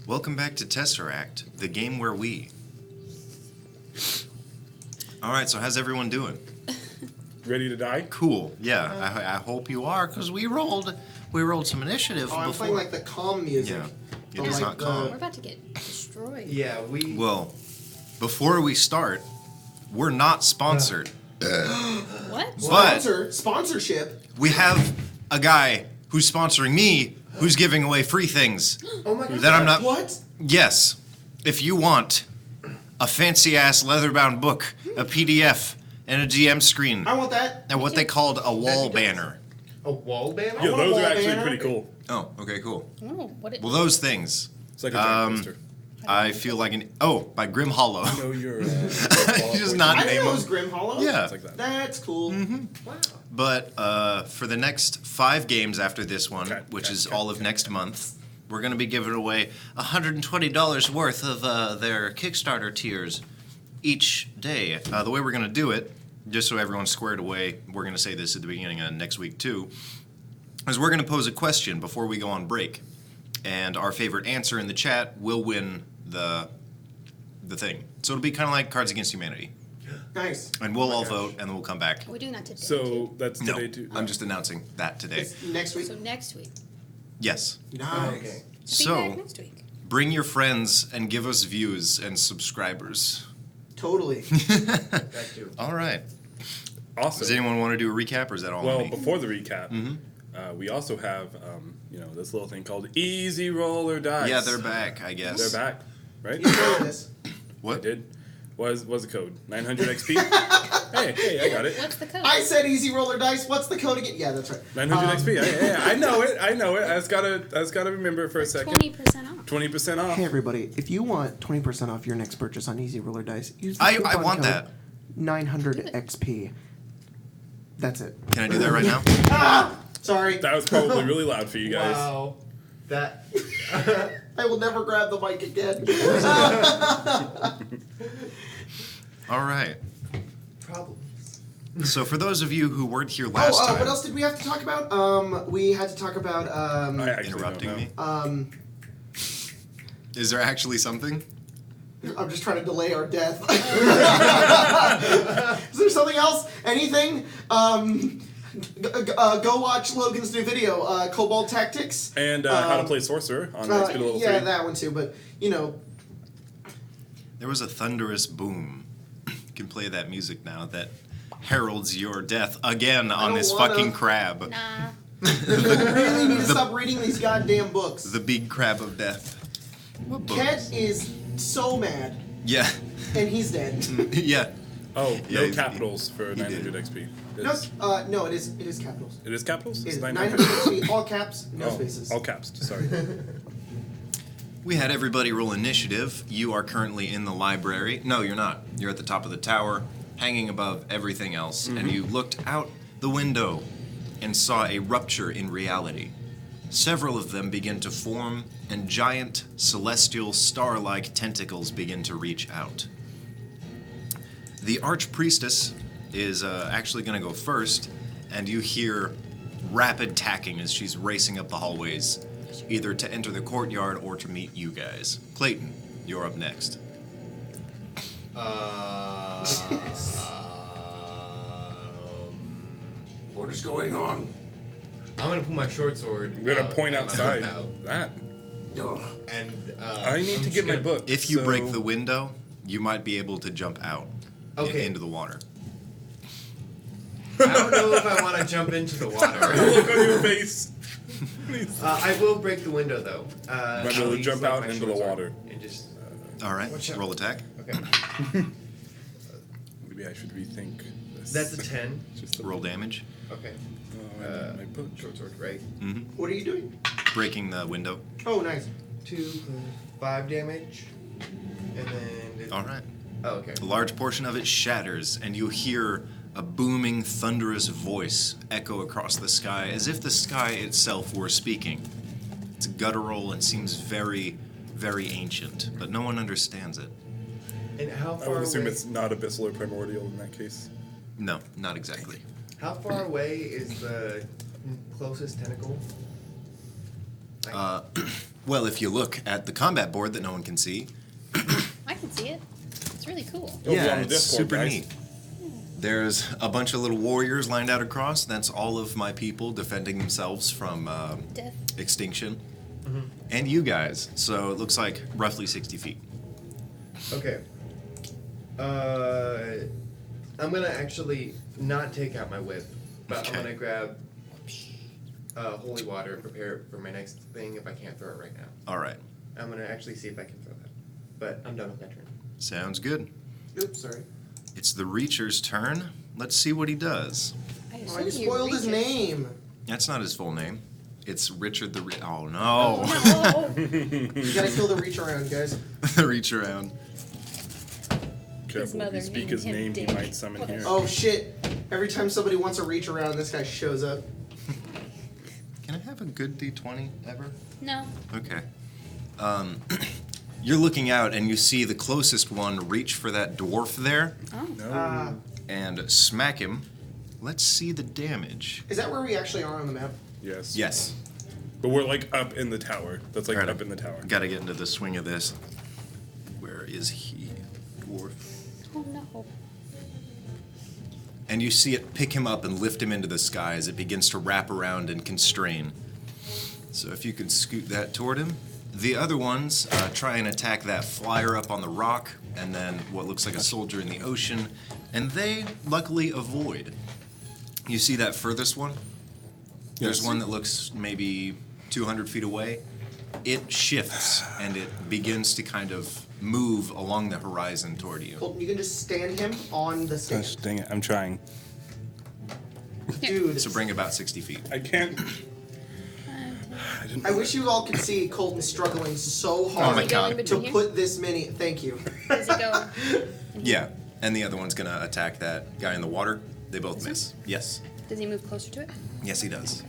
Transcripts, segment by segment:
Welcome back to Tesseract, the game where we. All right, so how's everyone doing? Ready to die? Cool. Yeah, I hope you are, because we rolled some initiative I'm before. playing like the calm music. Yeah, But it is like not calm. We're about to get destroyed. Yeah, we. Well, before we start, we're not sponsored. What? But Sponsorship. we have a guy who's sponsoring me who's giving away free things. Oh my god. That I'm not. What? Yes. If you want a fancy-ass leather-bound book, a PDF, and a GM screen, I want that. and what they called a wall banner. A wall banner? Yo, want a those wall are actually banner. pretty cool. Oh, okay, cool. Oh, what it, Well, those things, It's like a giant poster. I feel like an... Oh, by Grim Hollow. I know you're. Just not I name didn't know it was them. Grim Hollow. Yeah. It's like that. That's cool. Wow. But for the next 5 games after this one, which is all of next month, we're going to be giving away $120 worth of their Kickstarter tiers each day. The way we're going to do it, just so everyone's squared away, we're going to say this at the beginning of next week too, is we're going to pose a question before we go on break. And our favorite answer in the chat will win the thing. So it'll be kind of like Cards Against Humanity. Nice. And we'll all vote, and then we'll come back. are we doing that today? So that's No, today too. I'm just announcing that today. It's next week. So next week. Yes. Nice. Okay. Be back So, next week. bring your friends and give us views and subscribers. Totally. That too. All right. Awesome. Does anyone want to do a recap, or is that all on Well, me? before the recap, Mm-hmm. we also have this little thing called Easy Roller Dice. Yeah, they're back, I guess. They're back, right? You know this. I What? did. Was the code 900 XP? hey, I got it. What's the code? I said easy roller dice. What's the code again? Yeah, that's right. 900 XP. Yeah, I know it. I just gotta remember it for a second. 20% off. 20% off. Hey everybody, if you want 20% off your next purchase on Easy Roller Dice, use the I coupon want code that. 900 XP. That's it. Can I do that right now? Sorry. That was probably really loud for you guys. Wow. That. I will never grab the mic again. All right. Problems. So, for those of you who weren't here last time, What else did we have to talk about? We had to talk about I actually interrupting don't me, is there actually something? I'm just trying to delay our death. Is there something else? Anything? Go watch Logan's new video, Cobalt Tactics. And how to play Sorcerer on XP level 3. Yeah, that one too. But you know, There was a thunderous boom. You can play that music now that heralds your death again on don't this wanna. fucking crab. Nah. you really need to stop reading these goddamn books. The big crab of death. What book? Ket is so mad, Yeah. and he's dead. Yeah. Oh, Yeah, no he- capitals for he 900 did. XP. No, It's- no, it is capitals. It is capitals? It It's is 900. 900 XP, all caps, no Oh, spaces. all caps, sorry. We had everybody roll initiative. You are currently in the library. No, you're not. You're at the top of the tower, hanging above everything else, and you looked out the window and saw a rupture in reality. Several of them begin to form, and giant, celestial, star-like tentacles begin to reach out. The Archpriestess is actually going to go first, and you hear rapid tacking as she's racing up the hallways, either to enter the courtyard or to meet you guys. Clayton, you're up next. What is going on? I'm gonna put my short sword. I'm gonna point and my outside. out. That. And I need I'm to just get my gonna- book. If you so- break the window, you might be able to jump out Okay. into the water. I don't know if I want to jump into the water. Look on your face. I will break the window though. Might be able I'll to use, jump like, out my into short the sword water. And just. All right, Watch out. roll attack. Okay. Maybe I should rethink this. That's a 10. Just a Roll damage. Okay. Oh, I need my book. Short sword, right? Mm-hmm. What are you doing? Breaking the window. Oh, nice. 2 plus 5 damage. And then. All right. Oh, okay. A large portion of it shatters, and you hear a booming, thunderous voice echo across the sky, as if the sky itself were speaking. It's guttural and seems very, very ancient, but no one understands it. And how I far would assume away? it's not abyssal or primordial in that case. No, not exactly. How far away is the closest tentacle? Like, Well, if you look at the combat board that no one can see, I can see it. It's really cool. It'll be on the it's Discord, super guys. neat. There's a bunch of little warriors lined out across. That's all of my people defending themselves from Death. extinction. And you guys. So it looks like roughly 60 feet. Okay. I'm gonna actually not take out my whip, but Okay. I'm gonna grab holy water and prepare it for my next thing if I can't throw it right now. All right. I'm gonna actually see if I can throw that. But I'm done with my turn. Sounds good. Oops, sorry. It's the Reacher's turn. Let's see what he does. I Oh, assume you spoiled his reaches. name. That's not his full name. It's Richard the Oh, no. Oh, no. You gotta kill the reach around, guys. The Reach Around. Careful, if mother you speak named his him name, he Dick. might summon What a- here. Oh shit. Every time somebody wants a reach around, this guy shows up. Can I have a good D20 ever? No. Okay. You're looking out and you see the closest one reach for that dwarf there Oh. No. and smack him. Let's see the damage. Is that where we actually are on the map? Yes. Yes. But we're like up in the tower. That's like Alright, up in the tower. Gotta get into the swing of this. Where is he? Dwarf. Oh, no. And you see it pick him up and lift him into the sky as it begins to wrap around and constrain. So if you could scoot that toward him. The other ones try and attack that flyer up on the rock, and then what looks like a soldier in the ocean, and they luckily avoid. You see that furthest one? There's Yes. one that looks maybe 200 feet away. It shifts and it begins to kind of move along the horizon toward you. Colton, you can just stand him on the Gosh, stand. dang it. I'm trying. Dude, So bring about 60 feet. I can't. I didn't I wish you all could see Colton struggling so hard Oh my Does he go in God. to between here? put this many. Thank you. Does he go? Yeah, and the other one's gonna attack that guy in the water. They both miss. Yes. Does he move closer to it? Yes, he does.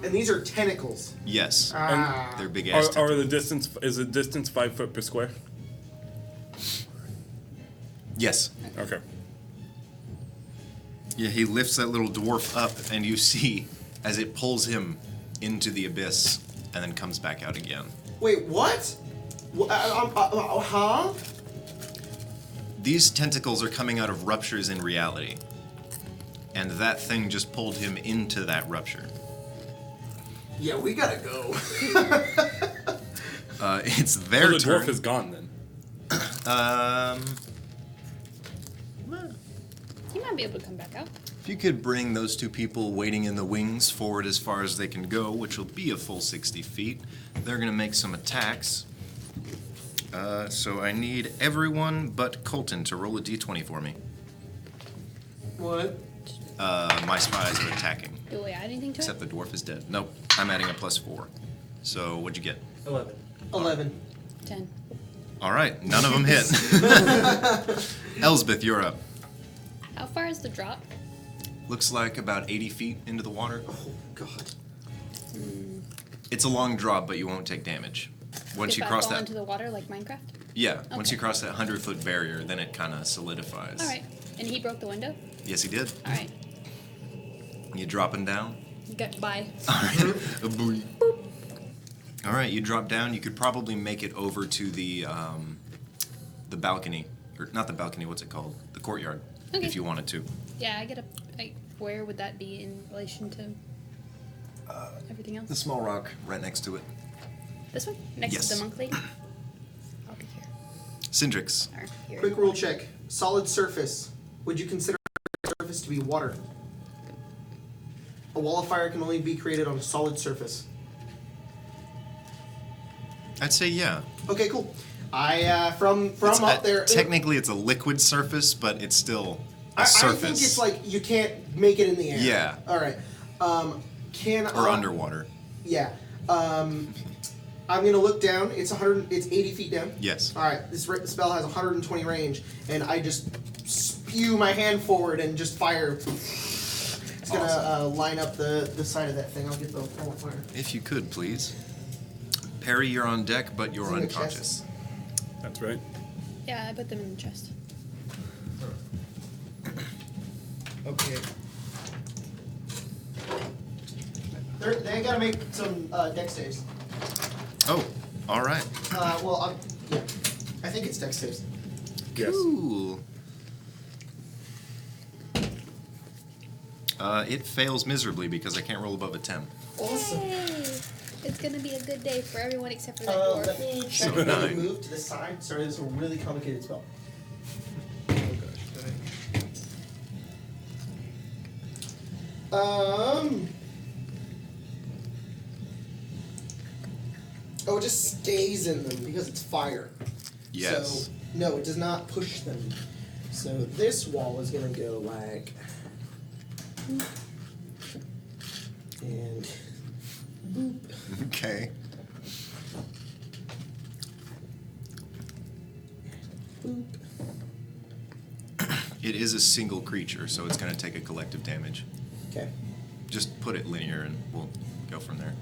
And these are tentacles. Yes. Ah. They're big ass. Are the distance, is the distance 5 foot per square? Yes. Okay. Yeah, he lifts that little dwarf up, and you see as it pulls him into the abyss and then comes back out again. Wait, what? Huh? These tentacles are coming out of ruptures in reality. And that thing just pulled him into that rupture. Yeah, we gotta go. It's So their the turn. dwarf is gone then. He might be able to come back out. If you could bring those two people waiting in the wings forward as far as they can go, which will be a full 60 feet, they're going to make some attacks. So I need everyone but Colton to roll a d20 for me. What? My spies are attacking, Do we add anything to except it? the dwarf is dead. Nope, I'm adding a +4. So what'd you get? 11. 11. 10. All right, none of them hit. Elsbeth, you're up. How far is the drop? Looks like about 80 feet into the water. Oh, God. It's a long drop, but you won't take damage. Once If you I cross fall that, into the water like Minecraft? yeah. Once Okay. you cross that 100-foot barrier, then it kind of solidifies. All right. And he broke the window? Yes, he did. All right. You dropping down? Bye. All right. Boop. All right, you drop down. You could probably make it over to the balcony, or not the balcony. What's it called? The courtyard, Okay. if you wanted to. Yeah, where would that be in relation to everything else? The small rock right next to it. This one? Next Yes. to the monk lady? I'll be here. Syndrix. Or here. Quick rule check. Solid surface. Would you consider surface to be water? A wall of fire can only be created on a solid surface. I'd say yeah. Okay, cool. From It's up there. Technically, it's a liquid surface, but it's still a I surface. think it's like you can't make it in the air. Yeah. All right. or underwater. Yeah. I'm gonna look down. It's 80 feet down. Yes. All right. This spell has 120 range, and I just spew my hand forward and just fire. It's gonna line up the side of that thing. I'll get the wall of fire. If you could, please. Perry, you're on deck, but you're It's in the unconscious. chest. That's right. Yeah, I put them in the chest. Okay. They gotta make some deck saves. Oh, All right. Yeah. I think it's dex saves. Yes. Cool. It fails miserably because I can't roll above a 10. Awesome. Yay! It's gonna be a good day for everyone except for that Let dwarf. me check So if I nine. can move to the side. Sorry, this is a really complicated spell. Oh, it just stays in them because it's fire. Yes. So, no, it does not push them. So this wall is gonna go like. And. Boop. Okay. Boop. It is a single creature, so it's going to take a collective damage. Okay. Just put it linear and we'll go from there.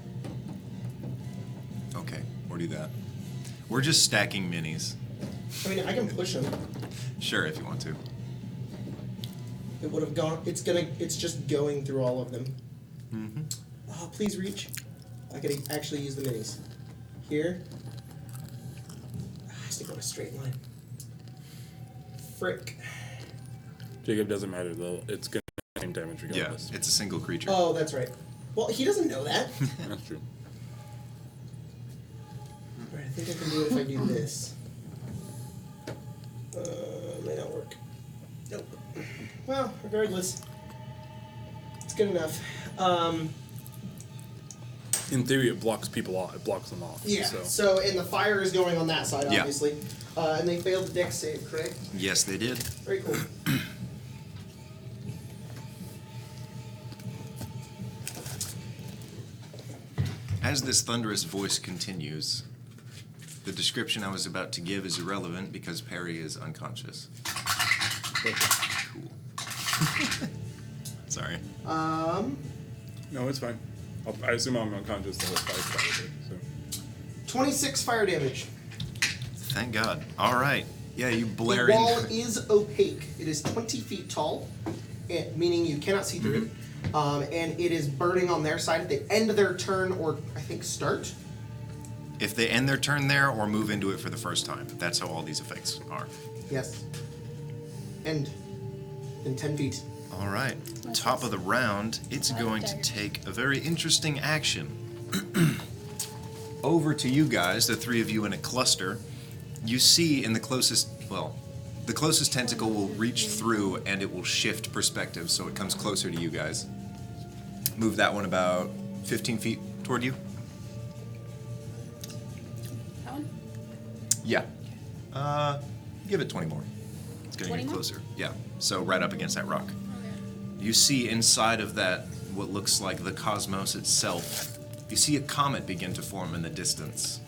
Okay, we'll do that. We're just stacking minis. I mean, I can push them. Sure, if you want to. It would have gone. It's just going through all of them. Mm-hmm. Oh, please reach. I could actually use the minis. Here. It has to go in a straight line. Frick. Jacob doesn't matter though. It's gonna do the same damage Yeah, regardless. it's a single creature. Oh, that's right. Well, he doesn't know that. That's true. Alright, I think I can do it if I do this. May not work. Nope. Well, regardless. It's good enough. In theory, it blocks people off. It blocks them off. Yeah, So. so, and the fire is going on that side, Yeah. obviously. And they failed the dex save, correct? Yes, they did. Very cool. As this thunderous voice continues, the description I was about to give is irrelevant because Perry is unconscious. Cool. Sorry. No, it's fine. I assume I'm unconscious the whole fight probably. So. 26 fire damage. Thank God. All right. Yeah, you blare The wall in. is opaque. It is 20 feet tall, meaning you cannot see through it. And it is burning on their side at the end of their turn, or I think start. If they end their turn there or move into it for the first time, that's how all these effects are. Yes. End. In 10 feet. All right. Top of the round, it's going to take a very interesting action. Over to you guys, the three of you in a cluster. You see in the closest, well, the closest tentacle will reach through and it will shift perspective so it comes closer to you guys. Move that one about 15 feet toward you. That one? Yeah. Give it 20 more. It's getting 20 you more? closer. Yeah. So right up against that rock. Okay. You see inside of that what looks like the cosmos itself. You see a comet begin to form in the distance.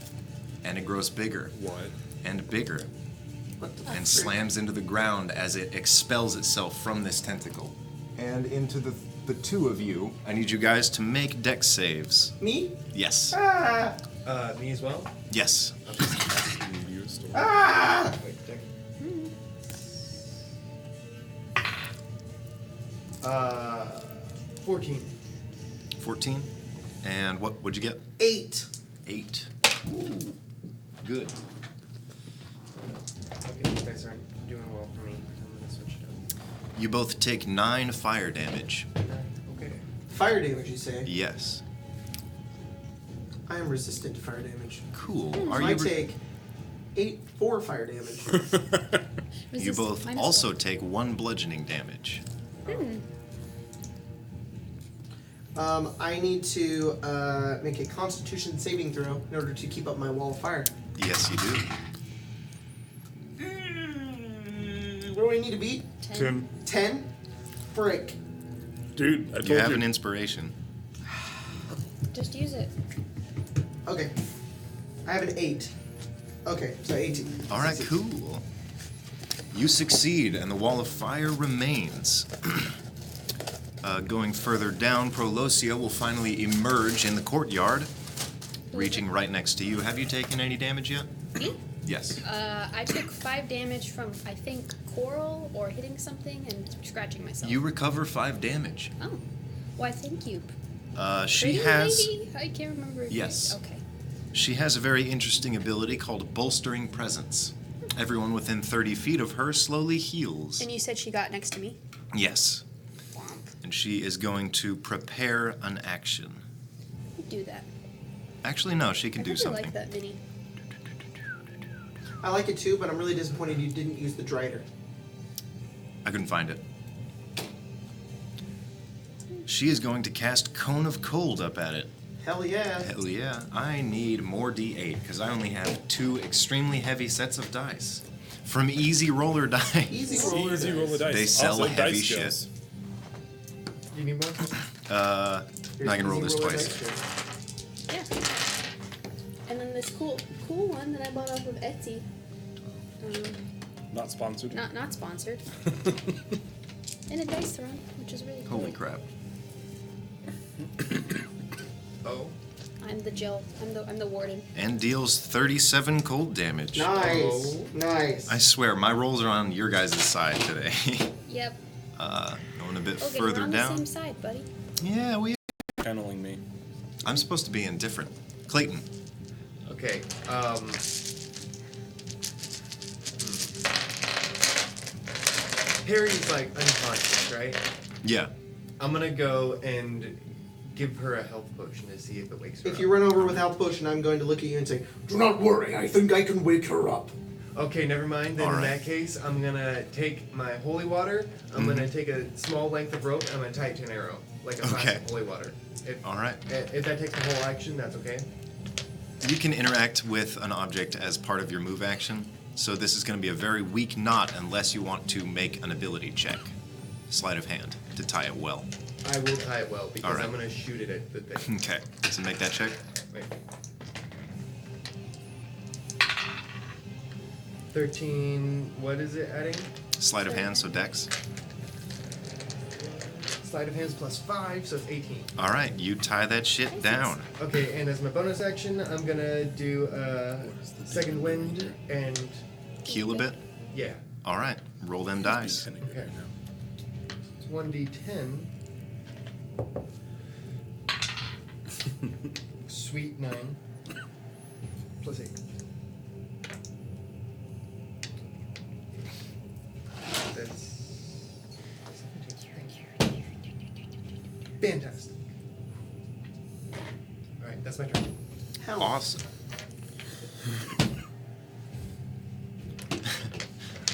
And it grows bigger What? and bigger What the and frick? slams into the ground as it expels itself from this tentacle. And into the two of you, I need you guys to make dex saves. Me? Yes. Ah! Me as well? Yes. Ah! Wait, check. 14. 14. And what'd you get? 8. 8. Ooh. Good. Okay, these guys aren't doing well for me. I'm gonna switch it You both take 9 fire damage. up. Okay. Fire damage, you say? Yes. I am resistant to fire damage. Cool. So Are I you? take 4 fire damage. You Resist both minus also one. take 1 bludgeoning damage. I need to make a Constitution saving throw in order to keep up my wall of fire. Yes, you do. What do I need to beat? 10. 10? Frick. Dude, I told You have an inspiration. Just use it. Okay. I have an 8. Okay, so 18. All right, cool. You succeed, and the wall of fire remains. Going further down, Prolosia will finally emerge in the courtyard, reaching right next to you. Have you taken any damage yet? Me? Yes. I took 5 damage from, I think, coral or hitting something and scratching myself. You recover 5 damage. Oh. Why, thank you. She Pretty has. lady? I can't remember. Yes. Okay. She has a very interesting ability called Bolstering Presence. Everyone within 30 feet of her slowly heals. And you said she got next to me. Yes. Womp. And she is going to prepare an action. You do that. Actually, no, she can I do really something. like that mini. I like it too, but I'm really disappointed you didn't use the Drider. I couldn't find it. She is going to cast Cone of Cold up at it. Hell yeah. Hell yeah. I need more D8 because I only have 2 extremely heavy sets of dice. From Easy Roller Dice. Easy roller Easy dice. roll the dice. They sell Also, heavy dice shit. skills. You need more? Here's I can roll easy this roller twice. dice here. Yeah. And then this cool one that I bought off of Etsy. Not sponsored. Not sponsored. And a dice throne, which is really cool. Holy crap. Oh. I'm the Jill. I'm the warden. And deals 37 cold damage. Nice. Oh. Nice. I swear, my rolls are on your guys' side today. Yep. Going a bit Okay, further we're on down. the same side, buddy. Yeah, Channeling me. I'm supposed to be indifferent. Clayton. Okay. Harry's like unconscious, right? Yeah. I'm gonna go and give her a health potion to see if it wakes her If up. you run over with health potion, I'm going to look at you and say, "Do not worry. I think I can wake her up." Okay, never mind. Then All in right. that case, I'm gonna take my holy water. I'm gonna take a small length of rope. I'm gonna tie it to an arrow, like a flask Okay. of holy water. If, All right. If that takes the whole action, that's okay. You can interact with an object as part of your move action, so this is going to be a very weak knot unless you want to make an ability check. Sleight of hand to tie it well. I will tie it well because All right. I'm gonna shoot it at the thing. Okay, so make that check. Wait. 13. What is it adding? Sleight of hand, so dex. Sleight of hands plus 5, so it's 18. All right, you tie that shit down. Okay, and as my bonus action, I'm gonna do second wind and Heal a bit. yeah, All right, roll them dice. okay. It's 1d10. Sweet 9 plus 8. That's fantastic. All right, that's my turn. Hell. Awesome.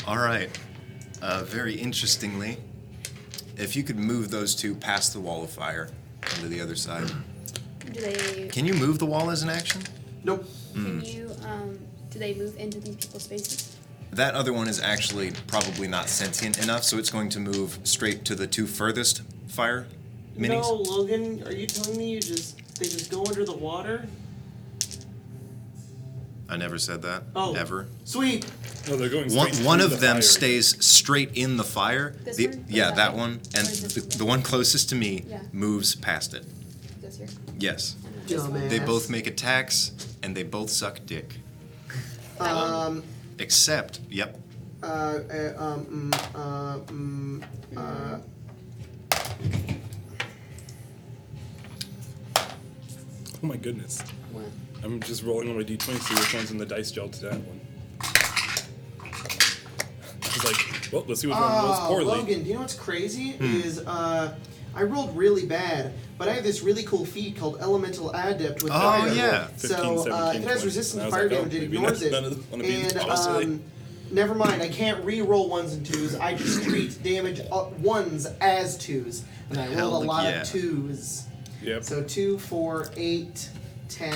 All right. Very interestingly, if you could move those two past the wall of fire onto the other side. Do they? Can you move the wall as an action? Nope. Can you? Do they move into these people's spaces? That other one is actually probably not sentient enough, so it's going to move straight to the 2 furthest fire minis. No, Logan, are you telling me they just go under the water? I never said that. Oh. Ever. Sweet. No, they're going One, straight one through of the them fire. stays straight in the fire. This The- one? Or yeah, that that one? one. And Or is this the one? one closest to me Yeah. moves past it. This here. Yes. And then this one? Dumbass. They both make attacks, and they both suck dick. That one? Except, yep. Oh my goodness. What? I'm just rolling on my d20 to see which one's in the dice gel to that one. I was like, well, let's see which one rolls poorly. Logan, do you know what's crazy? Is I rolled really bad, but I have this really cool feat called Elemental Adept with Oh, fire. yeah. 15, So 17, if it has 20. resistance And to I was fire like, oh, damage, it maybe ignores it. none of them wanna be And opposite. never mind, I can't re-roll 1s and 2s. I just treat damage 1s as 2s, and I rolled Hell a lot yeah. of 2s. Yep. So 2, 4, 8, 10,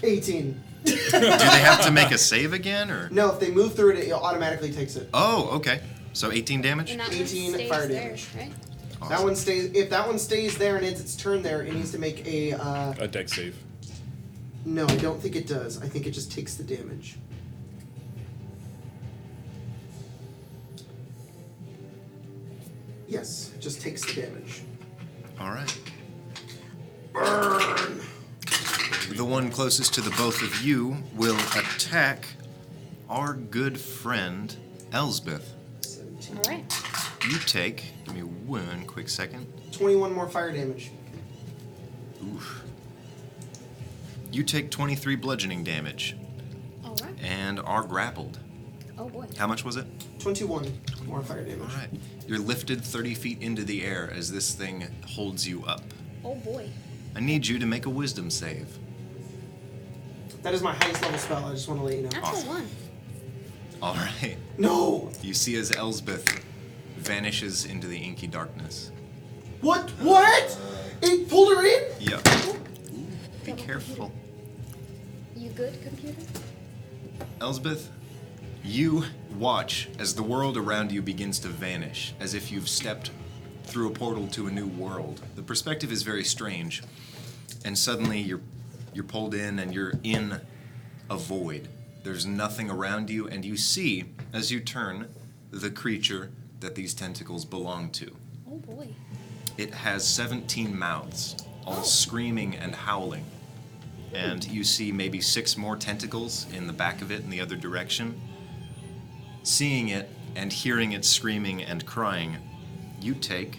18. Do they have to make a save again, or? No, if they move through it, it automatically takes it. Oh, okay. So 18 damage? And that 18 one stays fire there, damage. right? That one stays. If that one stays there and it's its turn there, it needs to make a. A deck save. No, I don't think it does. I think it just takes the damage. Yes, it just takes the damage. All right. Burn. The one closest to the both of you will attack our good friend Elsbeth. 17. All right. You take, give me one quick second. 21 more fire damage. Oof. You take 23 bludgeoning damage All right. and are grappled. Oh boy. How much was it? 21 more fire damage. All right. You're lifted 30 feet into the air as this thing holds you up. Oh boy. I need you to make a wisdom save. That is my highest level spell. I just want to let you know. Natural Awesome. 1. All right. No. You see as Elsbeth vanishes into the inky darkness. What? What? It pulled her in? Yep. Be Double careful. You good, computer? Elsbeth, you watch as the world around you begins to vanish, as if you've stepped through a portal to a new world. The perspective is very strange, and suddenly you're pulled in and you're in a void. There's nothing around you, and you see, as you turn, the creature that these tentacles belong to. Oh boy. It has 17 mouths, all screaming and howling. And you see maybe 6 more tentacles in the back of it in the other direction. Seeing it and hearing it screaming and crying, you take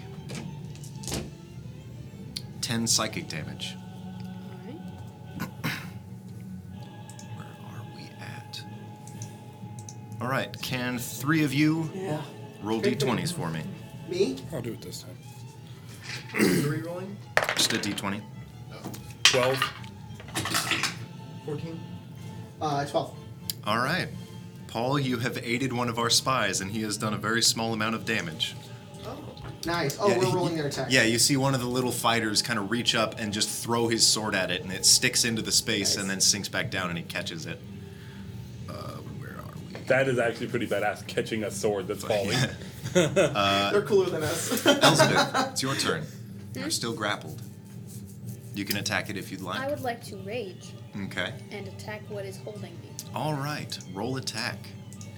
10 psychic damage. All right. Where are we at? All right, can 3 of you Yeah. roll d20s for me? Me? I'll do it this time. Re-rolling. Just a d20. 12. 14. 12. All right. Paul, you have aided one of our spies, and he has done a very small amount of damage. Oh. Nice. Oh, Yeah, we're rolling their attack. Yeah, you see one of the little fighters kind of reach up and just throw his sword at it, and it sticks into the space and then sinks back down, and he catches it. Where are we? That is actually pretty badass, catching a sword that's falling. They're cooler than us. Elizabeth, it's your turn. You're still grappled. You can attack it if you'd like. I would like to rage Okay. and attack what is holding me. All right. Roll attack.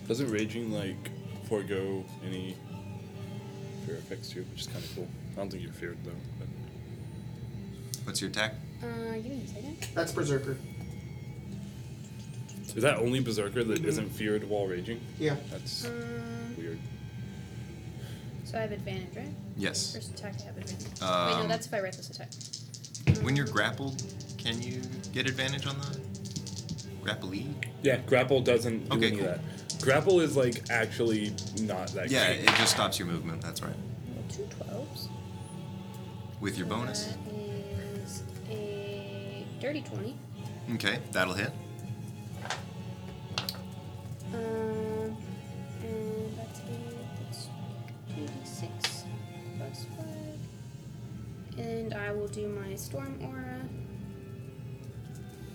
Doesn't raging, like, forego any fear effects to you, which is kind of cool. I don't think you're feared, though. But... What's your attack? Give me a second. That's Berserker. Is that only Berserker that isn't feared while raging? Yeah. That's weird. So I have advantage, right? Yes. First attack, I have advantage. Wait, no, Um, that's if I reckless attack. When you're grappled, can you get advantage on the grapplee? Yeah, grapple doesn't do Okay, any cool. of that. Grapple is, like, actually not that Yeah, great. it just stops your movement. That's right. Roll 2 12s. With your bonus. That is a dirty 20. Okay, that'll hit. And that's 2d6 plus 5. And I will do my storm aura.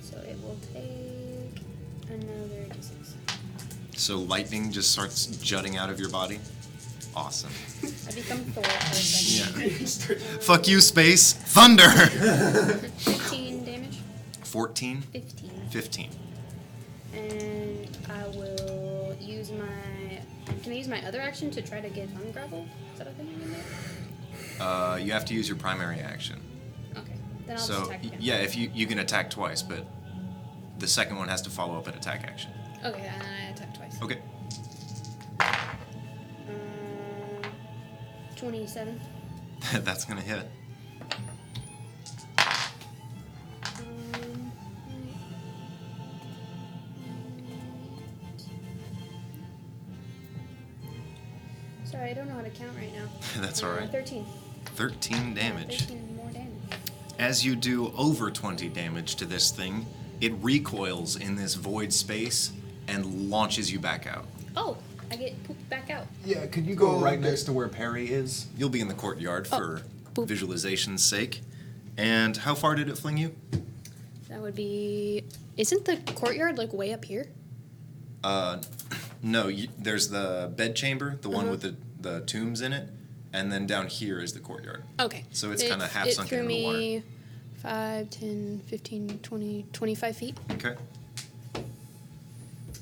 So it will take another d6. So lightning just starts jutting out of your body. Awesome. I become Thor for a second. Yeah. Fuck you, space. Thunder! 15 damage. 14, 15. 15. And I will use my... Can I use my other action to try to get ungrappled? Is that a thing I can do? You have to use your primary action. Okay. Then I'll just So, attack again. yeah, if you can attack twice, but the second one has to follow up an attack action. Okay, and then I attack twice. Okay. 27. That's gonna hit. Um, Sorry, I don't know how to count right now. That's all right. 13. 13 damage. 13 more damage. As you do over 20 damage to this thing, it recoils in this void space and launches you back out. Oh, I get pooped back out. Yeah, could you go Oh, right okay. next to where Perry is? You'll be in the courtyard for boop. visualization's sake. And how far did it fling you? That would be... Isn't the courtyard, like, way up here? No, there's the bedchamber, the one with the tombs in it, and then down here is the courtyard. Okay. So it's kinda half sunken into the water. It threw me 5, 10, 15, 20, 25 feet. Okay.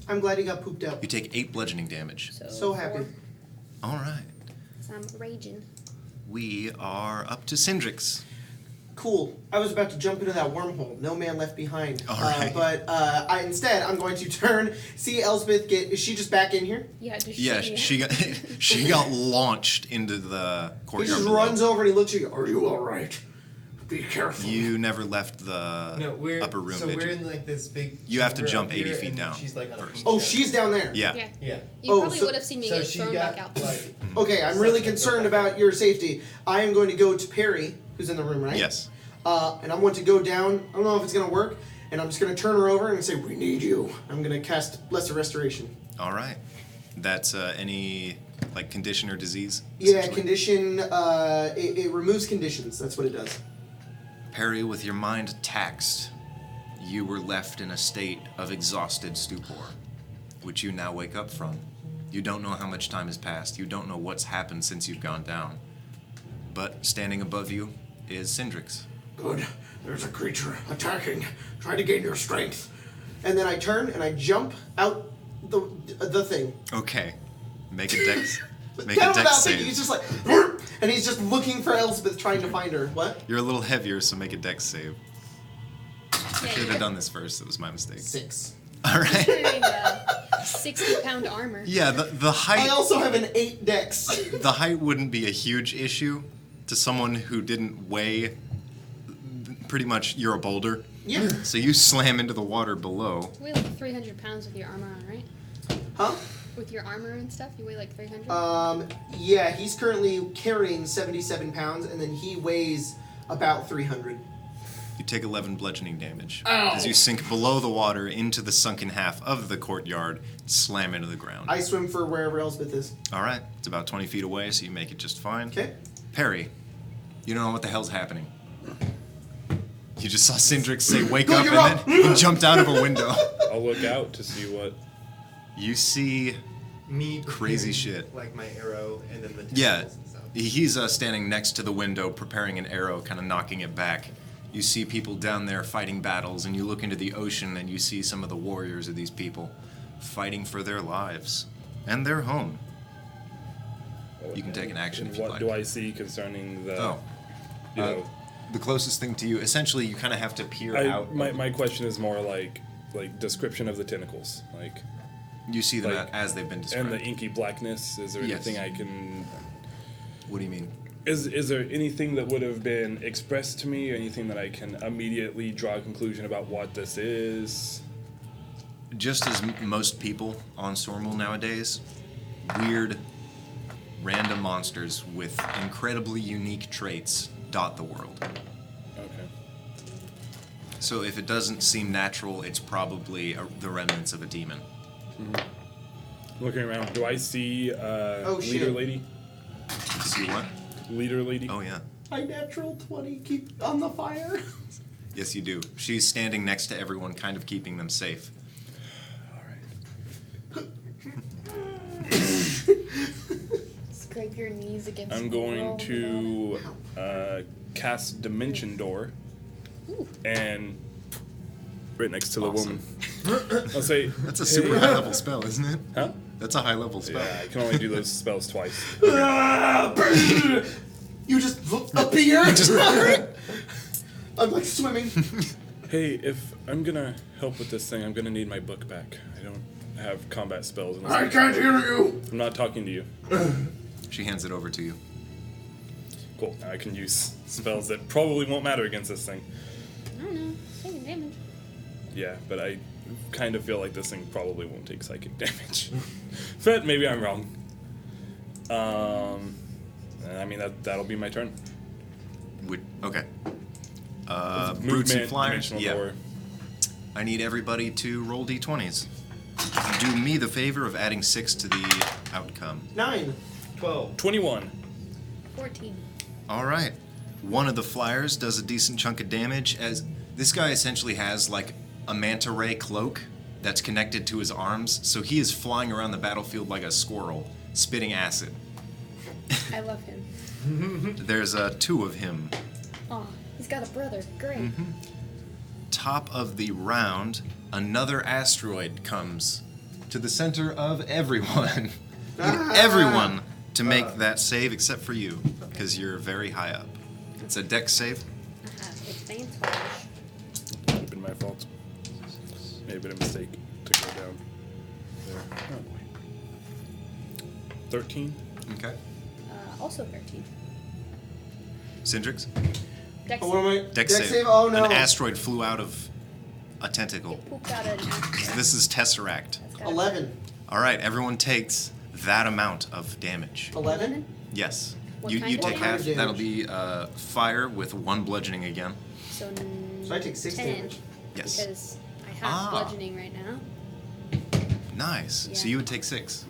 I'm glad he got pooped out. You take 8 bludgeoning damage. So happy. 4. All right. So I'm raging. We are up to Syndrix. Cool. I was about to jump into that wormhole. No man left behind. All right. But instead, I'm going to turn, see Elsbeth get... Is she just back in here? Yeah, just Yeah, shit me she out. got she got launched into the He courtyard. just below. runs over and he looks at you. Are you all right? Be careful. You never left the No, we're upper room, so did we're you? in like this big. You have to chamber jump up here, 80 feet and down She's like on a first. beach Oh, out. she's down there. Yeah. Yeah. Yeah. You Oh, probably so- would have seen me So get she thrown got back out. like. Okay, I'm really concerned about your safety. I am going to go to Perry, who's in the room, right? Yes. And I'm going to go down. I don't know if it's going to work. And I'm just going to turn her over and say, "We need you." I'm going to cast Lesser Restoration. All right. That's any like condition or disease? Yeah, essentially? condition. It removes conditions. That's what it does. Perry, with your mind taxed, you were left in a state of exhausted stupor, which you now wake up from. You don't know how much time has passed. You don't know what's happened since you've gone down. But standing above you is Cindrix. Good. There's a creature attacking. Try to gain your strength. And then I turn and I jump out the thing. Okay. Make a dex. Make Kind a of dex without thinking, save. he's just like, and he's just looking for Elspeth, trying to find her. What? You're a little heavier, so make a dex save. I Yeah, should you have done this first. It was my mistake. 6. All right. Carrying 60-pound armor. Yeah, the I height also have an 8 dex. the height wouldn't be a huge issue to someone who didn't weigh. Pretty much, you're a boulder. Yeah. So you slam into the water below. You weigh like 300 pounds with your armor on, right? Huh? With your armor and stuff, you weigh like 300. Yeah, he's currently carrying 77 pounds, and then he weighs about 300. You take 11 bludgeoning damage Ow. as you sink below the water into the sunken half of the courtyard, slam into the ground. I swim for wherever Elspeth is. All right, it's about 20 feet away, so you make it just fine. Okay. Perry, you don't know what the hell's happening. You just saw Cindrix say, "Wake Go, up," you're and up. then he jumped out of a window. I'll look out to see what. You see, Me. Crazy preparing, shit. Like my arrow and then the yeah, tentacles and stuff. he's standing next to the window, preparing an arrow, kind of knocking it back. You see people down there fighting battles, and you look into the ocean, and you see some of the warriors of these people fighting for their lives and their home. You can take an action And if you'd what like. do I see concerning the? Oh. You know, The closest thing to you, essentially, you kind of have to peer out. my question is more like description of the tentacles, like You see them like- as they've been described. and the inky blackness. Is there Yes. anything I can? What do you mean? Is there anything that would have been expressed to me, or anything that I can immediately draw a conclusion about what this is? Just as most people on Stormwell nowadays, weird, random monsters with incredibly unique traits dot the world. Okay. So if it doesn't seem natural, it's probably the remnants of a demon. Looking around, do I see Oh, leader shit. lady? You see what? Leader lady. Oh, yeah. I natural 20, keep on the fire. Yes, you do. She's standing next to everyone, kind of keeping them safe. All right. Scrape your knees against I'm the going wall. to cast Dimension Door, and right next to the Awesome. woman. I'll say, That's a super high level spell, isn't it? huh? That's a high level spell. Yeah, I can only do those spells twice. You just appear. I'm like swimming. Hey, if I'm gonna help with this thing, I'm gonna need my book back. I don't have combat spells. I can't hear you. I'm not talking to you. She hands it over to you. Cool. Now I can use spells that probably won't matter against this thing. I don't know. Taking damage. Yeah, but I kind of feel like this thing probably won't take psychic damage. But maybe I'm wrong. I mean, that'll be my turn. Okay. Brutes Movement, and flyers? dimensional Yeah. door. I need everybody to roll d20s. Do me the favor of adding 6 to the outcome. 9. 12. 21. 14. All right. One of the flyers does a decent chunk of damage, as this guy essentially has like a manta ray cloak that's connected to his arms, so he is flying around the battlefield like a squirrel, spitting acid. I love him. There's 2 of him. Aw, he's got a brother. Great. Mm-hmm. Top of the round, another asteroid comes to the center of everyone. You need everyone to make that save except for you, because you're very high up. It's a dex save. I have advantage. Could have been my fault. Maybe a mistake to go down there. Oh. 13. Okay. Also 13. Cindrix? Dex. Oh, what am I? Dex save. Oh no. An asteroid flew out of a tentacle. It pooped out an asteroid. This is Tesseract. That's gotta 11. All right, everyone takes that amount of damage. 11? Yes. What You kind of take damage? half. That'll be fire with 1 bludgeoning again. So, So I take 6 10, damage. Yes. Because I have Ah. bludgeoning right now. Nice. So Yeah. you would take 6.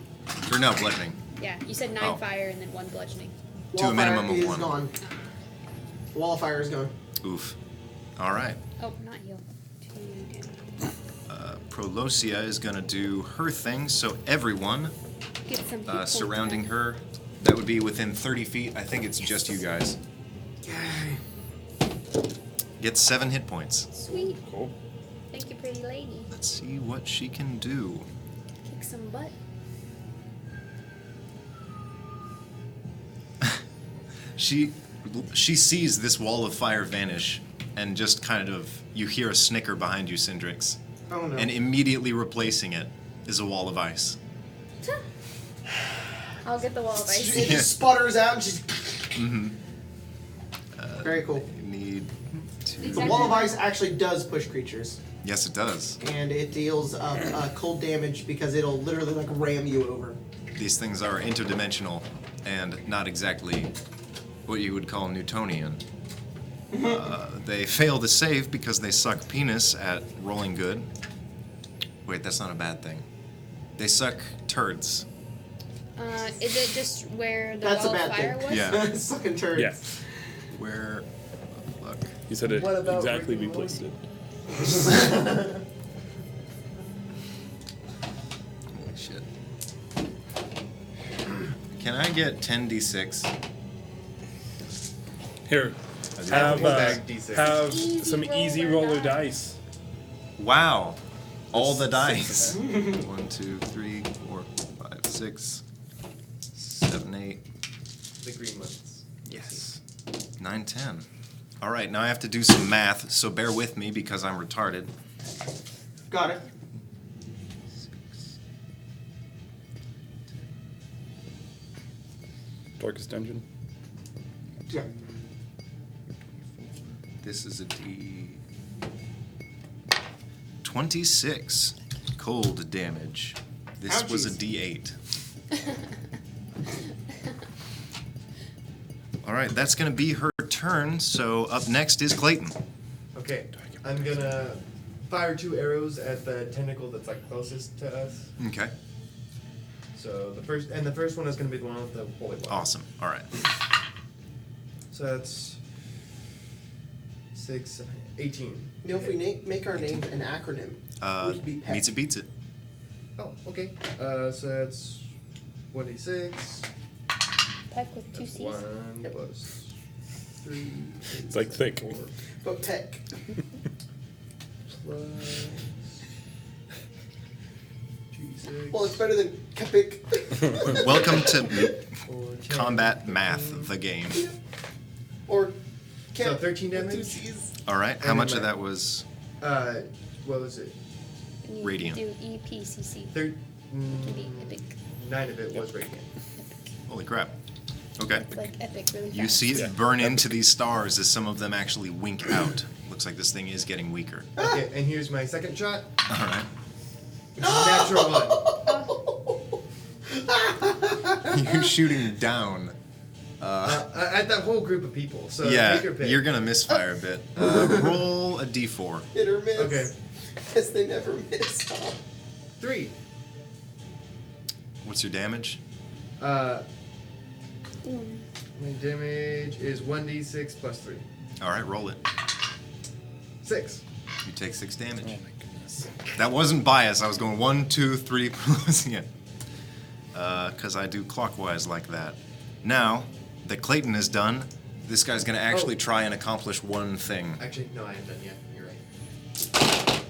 Or no, bludgeoning. Yeah, you said 9 Oh. fire and then 1 bludgeoning. To a Wall of fire minimum of is 1. Gone. Wall of fire is gone. Oof. All right. Oh, not heal. 2 damage. Prolosia is going to do her thing, so everyone Get some hit points surrounding back. her, that would be within 30 feet. I think it's just you guys. Get 7 hit points. Sweet. Cool. Thank you, pretty lady. Let's see what she can do. Kick some butt. She sees this wall of fire vanish, and just kind of, you hear a snicker behind you, Syndrix. Oh no. And immediately replacing it is a wall of ice. I'll get the wall of ice. It just sputters out and she's. Very cool. You need to. The wall of ice actually does push creatures, Yes, it does. and it deals cold damage because it'll literally like ram you over. These things are interdimensional and not exactly what you would call Newtonian. They fail to save because they suck penis at rolling good. Wait, that's not a bad thing. They suck turds. Is it just where the That's a wall of bad fire thing. was? Yeah. Sucking turds. Yeah. Where the fuck? You said it What about exactly Rick and replaced it. Holy shit. Can I get 10d6? Here, have, have D6. have Easy some easy roller roller dice. dice. Wow. All the Six dice. in 1, 2, 3, 4, 5, 6, 7, 8. The green ones. Yes. 9, 10. All right, now I have to do some math, so bear with me because I'm retarded. Got it. Darkest dungeon. Yeah. This is a D26 cold damage. This was a Ouchies. D8. All right, that's going to be her turn. So up next is Clayton. Okay, I'm gonna fire 2 arrows at the tentacle that's like closest to us. Okay. So the first one is gonna be the one with the holy water. Awesome. All right. So that's 6, 7, 18. You know, if we make our name an acronym, would be PEC. Meets it, beats it. Oh, okay. So that's 1d6. Peck with 2 C's. 1 plus 3. It's like thick. 4 Go tech. plus G6. Well, it's better than Kepic. Welcome to 4, 10, Combat Math, 15. the game. Or So 13 with damage? 2 C's. All right. How And much then of that was? What was it? And you Radiant. do EPCC. Thir- Can be epic. 9 of it was radiant. Holy crap. Okay. It's like epic really fast. You see it Yeah. burn into these stars as some of them actually wink out. Looks like this thing is getting weaker. Okay, and here's my second shot. All right. Natural 1. You're shooting down. At that whole group of people. So Yeah, take your pick. you're gonna misfire a bit. Roll a d4. Hit or miss. Okay. Guess they never miss. 3. What's your damage? My damage is 1d6 plus 3. All right, roll it. 6. You take 6 damage. Oh my goodness. That wasn't bias. I was going 1, 2, 3, closing it. Because I do clockwise like that. Now that Clayton is done, this guy's gonna actually try and accomplish one thing. Actually, no, I haven't done yet. You're right.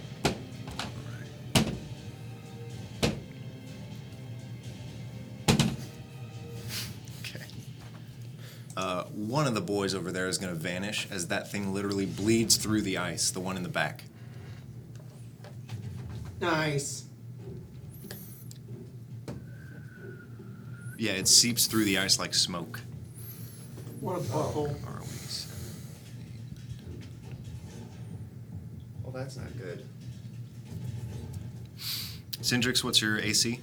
Okay. One of the boys over there is gonna vanish as that thing literally bleeds through the ice. The one in the back. Nice. Yeah, it seeps through the ice like smoke. What a butthole. Are we 7, 8, Well, that's not good. Cindrix, what's your AC?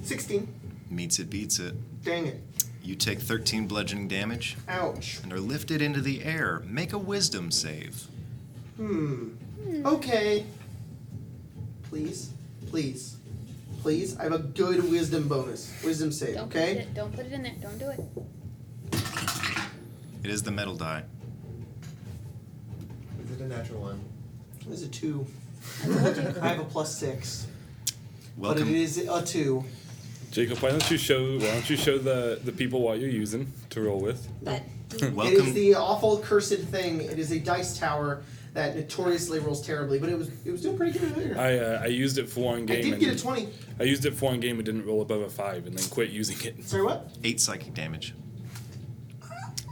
16. Meets it, beats it. Dang it. You take 13 bludgeoning damage Ouch. and are lifted into the air. Make a wisdom save. Okay. Please. Please. Please. I have a good wisdom bonus. Wisdom save, okay? Don't put it in there. Don't do it. It is the metal die. Is it a natural one? It's a 2. I told you. I have a +6. Welcome. But it is a 2. Jacob, why don't you show the people what you're using to roll with? That. It is Welcome. the awful cursed thing. It is a dice tower that notoriously rolls terribly, but it was doing pretty good earlier. I used it for one I game. did get a 20. I used it for one game and didn't roll above a 5, and then quit using it. Sorry, what? 8 psychic damage.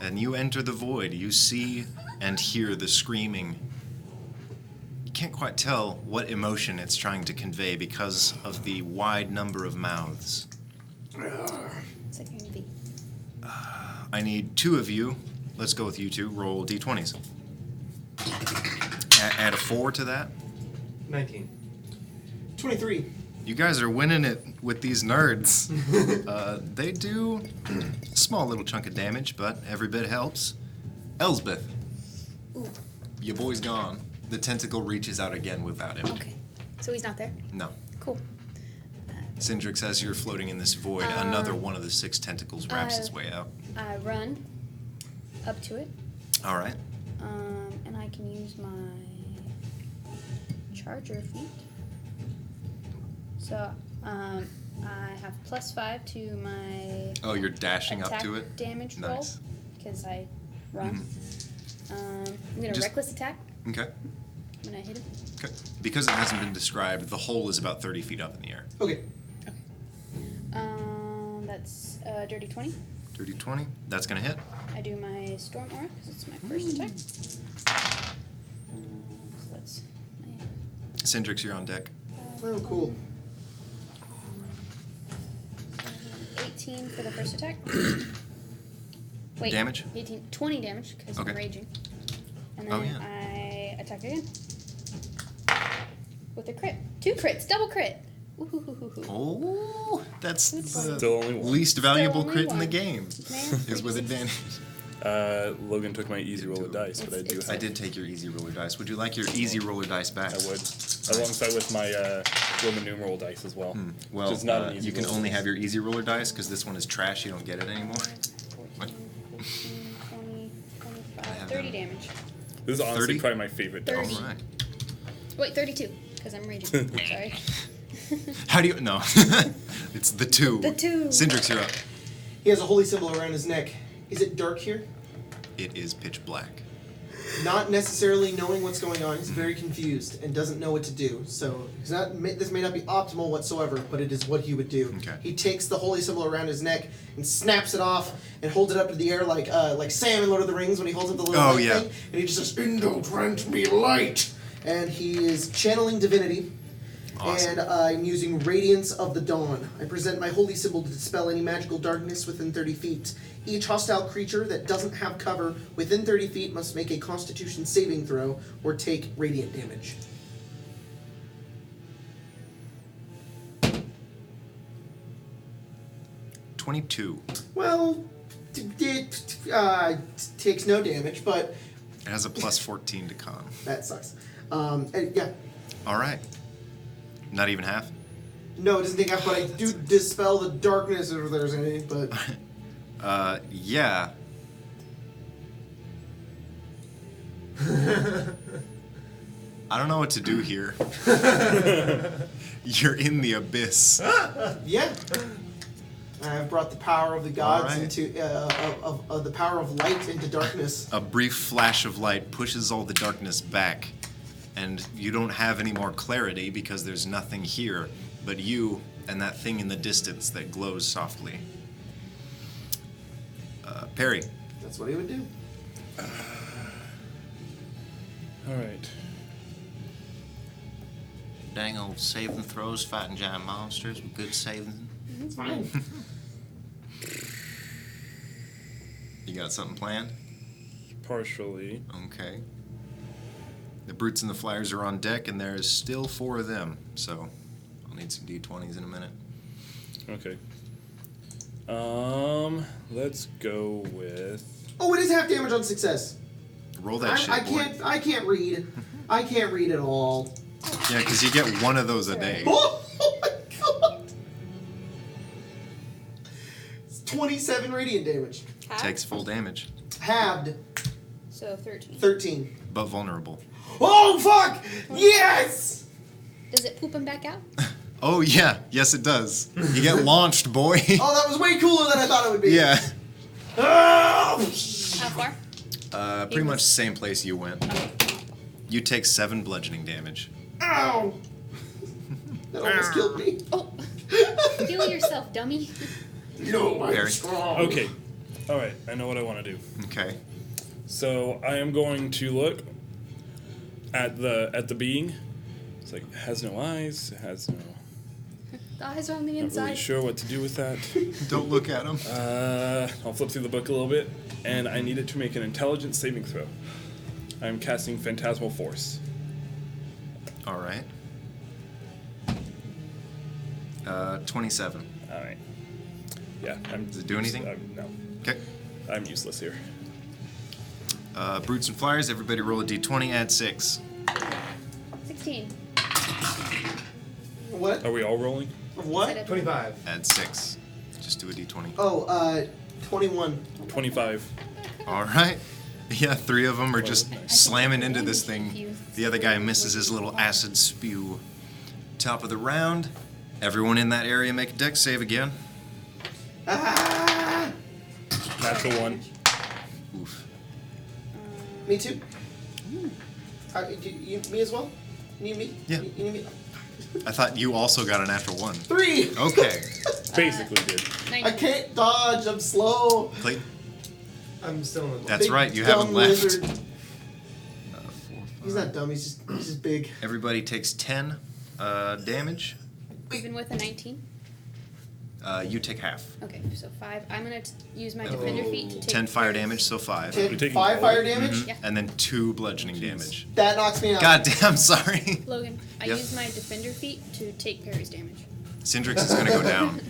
And you enter the void. You see and hear the screaming. You can't quite tell what emotion it's trying to convey because of the wide number of mouths. It's like a V. I need 2 of you. Let's go with you 2. Roll d20s. Add a 4 to that. 19. 23. You guys are winning it with these nerds. They do a small little chunk of damage, but every bit helps. Elsbeth, Ooh. your boy's gone. The tentacle reaches out again without him. Okay. So he's not there. No. Cool. Cindrix, as you're floating in this void, another one of the 6 tentacles wraps its way out. I run up to it, All right. and I can use my charger feat. So I have +5 to my Oh, you're dashing up attack to it? damage roll Nice. because I run. I'm gonna Just- reckless attack Okay. when I hit him. Okay. Because it hasn't been described, the hole is about 30 feet up in the air. Okay. That's dirty 20. Dirty 20. That's going to hit. I do my storm aura because it's my first attack. So that's my Cindrix, you're on deck. Oh, cool. 18 for the first attack. Wait. Damage? 20 damage because Okay. I'm raging. And Oh, then yeah. I attack again. With a crit. 2 crits. Double crit. Ooh. Oh, that's Good the one. Still only one. least valuable only crit in the one. game. Man, Is with advantage. Logan took my easy roller dice, but I do It's- have. I did take your easy roller dice. Would you like your easy roller dice back? I would, alongside with my Roman numeral dice as well. Well, which is not an easy you can roll. only have your easy roller dice because this one is trash. You don't get it anymore. 14, 15, 20, 25, have 30 them. damage. This is honestly 30? probably my favorite dice. 30. All right. Wait, 32 because I'm raging. Sorry. How do you? No, it's the 2. The 2. Cindrix, you're up. He has a holy symbol around his neck. Is it dark here? It is pitch black. Not necessarily knowing what's going on. He's very confused and doesn't know what to do. So he's not. This may not be optimal whatsoever, but it is what he would do. Okay. He takes the holy symbol around his neck and snaps it off and holds it up to the air like Sam in Lord of the Rings when he holds up the little Oh, light yeah. thing. And he just says, "Indo grant me light." And he is channeling divinity. Awesome. And I'm using Radiance of the Dawn. I present my holy symbol to dispel any magical darkness within 30 feet. Each hostile creature that doesn't have cover within 30 feet must make a Constitution saving throw or take radiant damage. $22. Well, it takes no damage, but It has a plus 14 to con. that sucks. And yeah, All right. Not even half. no, it doesn't take half, but I do dispel the darkness if there's any, but... Yeah. I don't know what to do here. You're in the abyss. Yeah. I've brought the power of the gods Alright. into of the power of light into darkness. A brief flash of light pushes all the darkness back, and you don't have any more clarity because there's nothing here but you and that thing in the distance that glows softly. Perry. That's what he would do. All right. Dang old saving throws, fighting giant monsters with good saving. It's fine. You got something planned? Partially. Okay. The brutes and the flyers are on deck, and there's still 4 of them. So I'll need some d20s in a minute. Okay. Let's go with. Oh, it is half damage on success. Roll that shit, boy. I can't read. I can't read at all. Yeah, because you get 1 of those a day. Oh my god! It's 27 radiant damage. Half? Takes full damage, Halved. So 13. 13. but vulnerable. Oh fuck! Yes! Does it poop him back out? Oh, yeah. Yes, it does. You get launched, boy. Oh, that was way cooler than I thought it would be. Yeah. Oh! How far? Pretty much the same place you went. You take 7 bludgeoning damage. Ow! That almost killed me. Oh. Heal yourself, dummy. No, I'm Very. strong. Okay. All right. I know what I want to do. Okay. So I am going to look at the being. It's like it has no eyes. It has no. The eyes are on the Not inside. really sure what to do with that. Don't look at him. I'll flip through the book a little bit, and I need it to make an intelligence saving throw. I'm casting Phantasmal Force. All right. 27. All right. Yeah. Does it do anything? No. Okay. I'm useless here. Brutes and flyers, everybody roll a d20, add 6. 16. What? Are we all rolling? What? 25. Add 6. Just do a d20. Oh, 21. 25. All right. Yeah, 3 of them are just slamming into this thing. The other guy misses his little acid spew. Top of the round. Everyone in that area make a dex save again. Ah! Natural 1. Oof. Me too. Me as well? You need me? Yeah. You need me? I thought you also got a natural 1. 3! Okay. Basically did. 19. I can't dodge. I'm slow. Clayton. I'm still in the That's Big, right, you dumb haven't left. lizard. 4, He's not dumb. He's just big. Everybody takes 10 damage. Even with a 19? You take half. Okay, so 5. I'm going to use my defender feet to take 10 fire Paris. damage, so 5. You're 10, taking 5 all fire of it? damage. Yeah. And then 2 bludgeoning damage. That knocks me out. God damn, sorry. Logan, I Yep. use my defender feet to take Paris damage. Syndrix is going to go down.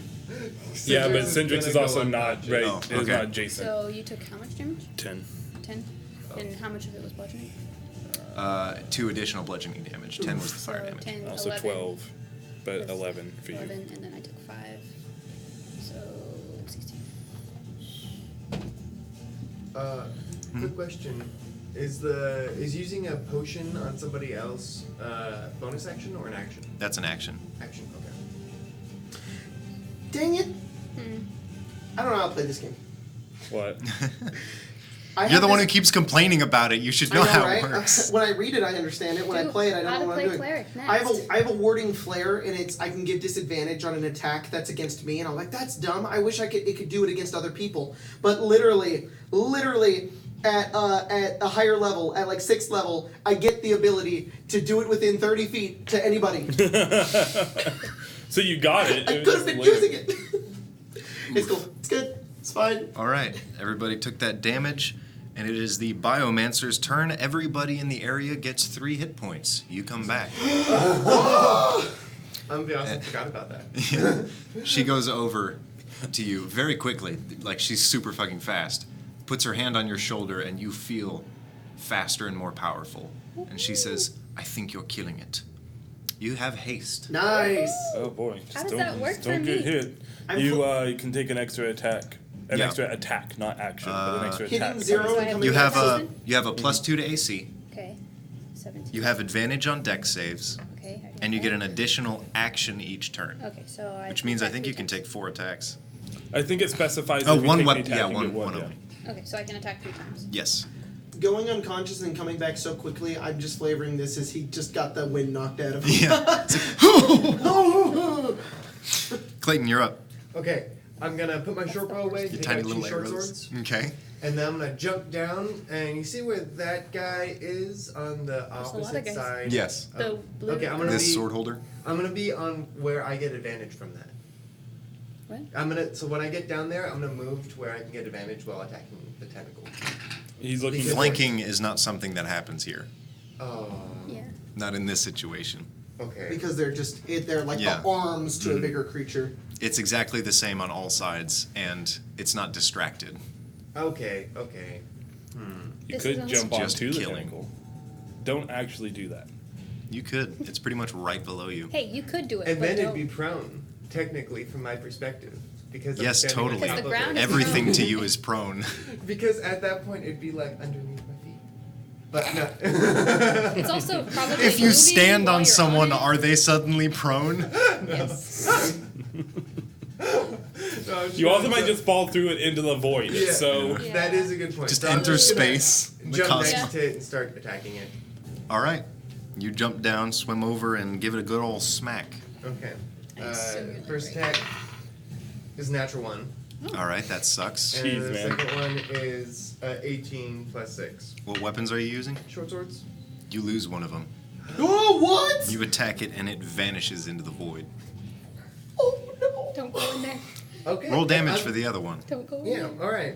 Yeah, but Syndrix Syndrix is is gonna also go not unconscious. right. Oh, It is okay. not adjacent. So you took how much damage? 10. 10? And how much of it was bludgeoning? 2 additional bludgeoning damage. 10 was the fire So damage. 10, Also 11. 12, but That's 11 for you. 11, and then I took 5. So 16. Quick question: Is using a potion on somebody else bonus action or an action? That's an action. Action. Okay. Dang it. I don't know how to play this game. What? I You're have the one who this- keeps complaining about it. You should I know, know, how right? it works. When I read it, I understand it. When I Dude, play it, I don't how know to what play I'm doing. cleric I have next. I have a warding flare, and I can give disadvantage on an attack that's against me, and I'm like, that's dumb. I wish it could do it against other people. But literally at a higher level, at like 6th level, I get the ability to do it within 30 feet to anybody. So you got it. I It was could have just been later. using it. It's cool. It's good. It's fine. All right, everybody took that damage, and it is the Biomancer's turn. Everybody in the area gets 3 hit points. You come back. I'm gonna be honest, I forgot about that. She goes over to you very quickly, like she's super fucking fast. Puts her hand on your shoulder, and you feel faster and more powerful. And she says, "I think you're killing it. You have haste." Nice. Oh boy. How Just does that work don't for get me? hit. I'm You can take an extra attack. An Yeah. extra attack, not action, but an extra Hitting attack. 0 So I and have coming You back have a seven? +2 to AC. Okay. 17. You have advantage on dex saves, Okay. I and you got get an that. additional action each turn. Okay, so I. Which means I attack think 3 you can times. take 4 attacks. I think it specifies. Oh, if you one take weapon. the attack, Yeah, you one get one yeah. only. Okay, so I can attack 3 times. Yes. Going unconscious and coming back so quickly, I'm just flavoring this as he just got the wind knocked out of him. Yeah. Clayton, you're up. Okay, I'm gonna put my short bow away, Your take tiny out 2 little short arrows. swords, Okay. and then I'm gonna jump down. And you see where that guy is on the There's a lot of opposite guys. side? Yes. The blue. Okay, I'm gonna This be- sword holder. I'm gonna be on where I get advantage from that. What? So when I get down there, I'm gonna move to where I can get advantage while attacking the tentacle. He's looking. Because- Flanking is not something that happens here. Yeah. Not in this situation. Okay. Because they're they're like Yeah. the arms to a bigger creature. It's exactly the same on all sides, and it's not distracted. Okay. You This could is jump just onto the killing. tentacle. Don't actually do that. You could. It's pretty much right below you. Hey, you could do it. And but then it'd don't. be prone, technically, from my perspective, because I'm Yes, standing on totally. top Because the of ground it. is Everything prone. to you is prone. Because at that point it'd be like underneath my feet. But no. It's also probably. If you moving stand while on you're someone, it. are they suddenly prone? Yes. No, You also might so- just fall through it into the void. Yeah. So Yeah. That is a good point. Just So I'm enter gonna space. The Jump cosmos. next to it and start attacking it. All right. You jump down, swim over, and give it a good old smack. Okay. I assume you're First like- attack is natural 1. All right, that sucks. And Jeez, the man. second one is 18 plus 6. What weapons are you using? Short swords? You lose one of them. Oh, what? You attack it, and it vanishes into the void. Oh no! Don't go in there. Okay. Roll damage I'm- for the other one. Don't go in Yeah, there. alright.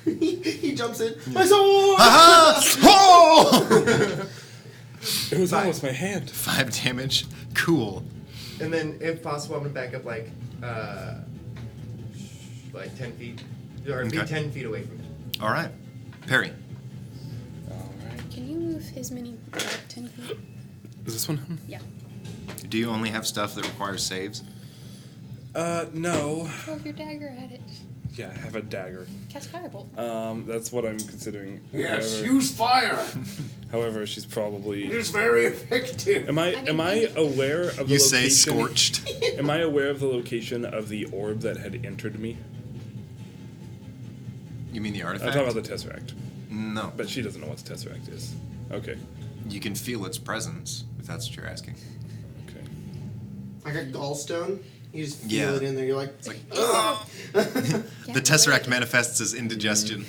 he jumps in. My sword! Oh! it was almost my hand. 5 damage. Cool. And then, if possible, I'm gonna back up like 10 feet. Or be Okay. 10 feet away from it. All right. Perry. All right. Can you move his mini back 10 feet? Is this one? Yeah. Do you only have stuff that requires saves? No. Throw your dagger at it. Yeah, I have a dagger. Cast firebolt. That's what I'm considering. Yes, However- use fire. However, she's probably. It is very effective. Am I I mean, am I maybe- aware of the You location? say scorched. Am I aware of the location of the orb that had entered me? You mean the I'm artifact? talking about the Tesseract, No. but she doesn't know what the Tesseract is. Okay. You can feel its presence, if that's what you're asking. Okay. Like a gallstone. You just feel Yeah. it in there. You're like, It's like, ugh. the Tesseract manifests as indigestion.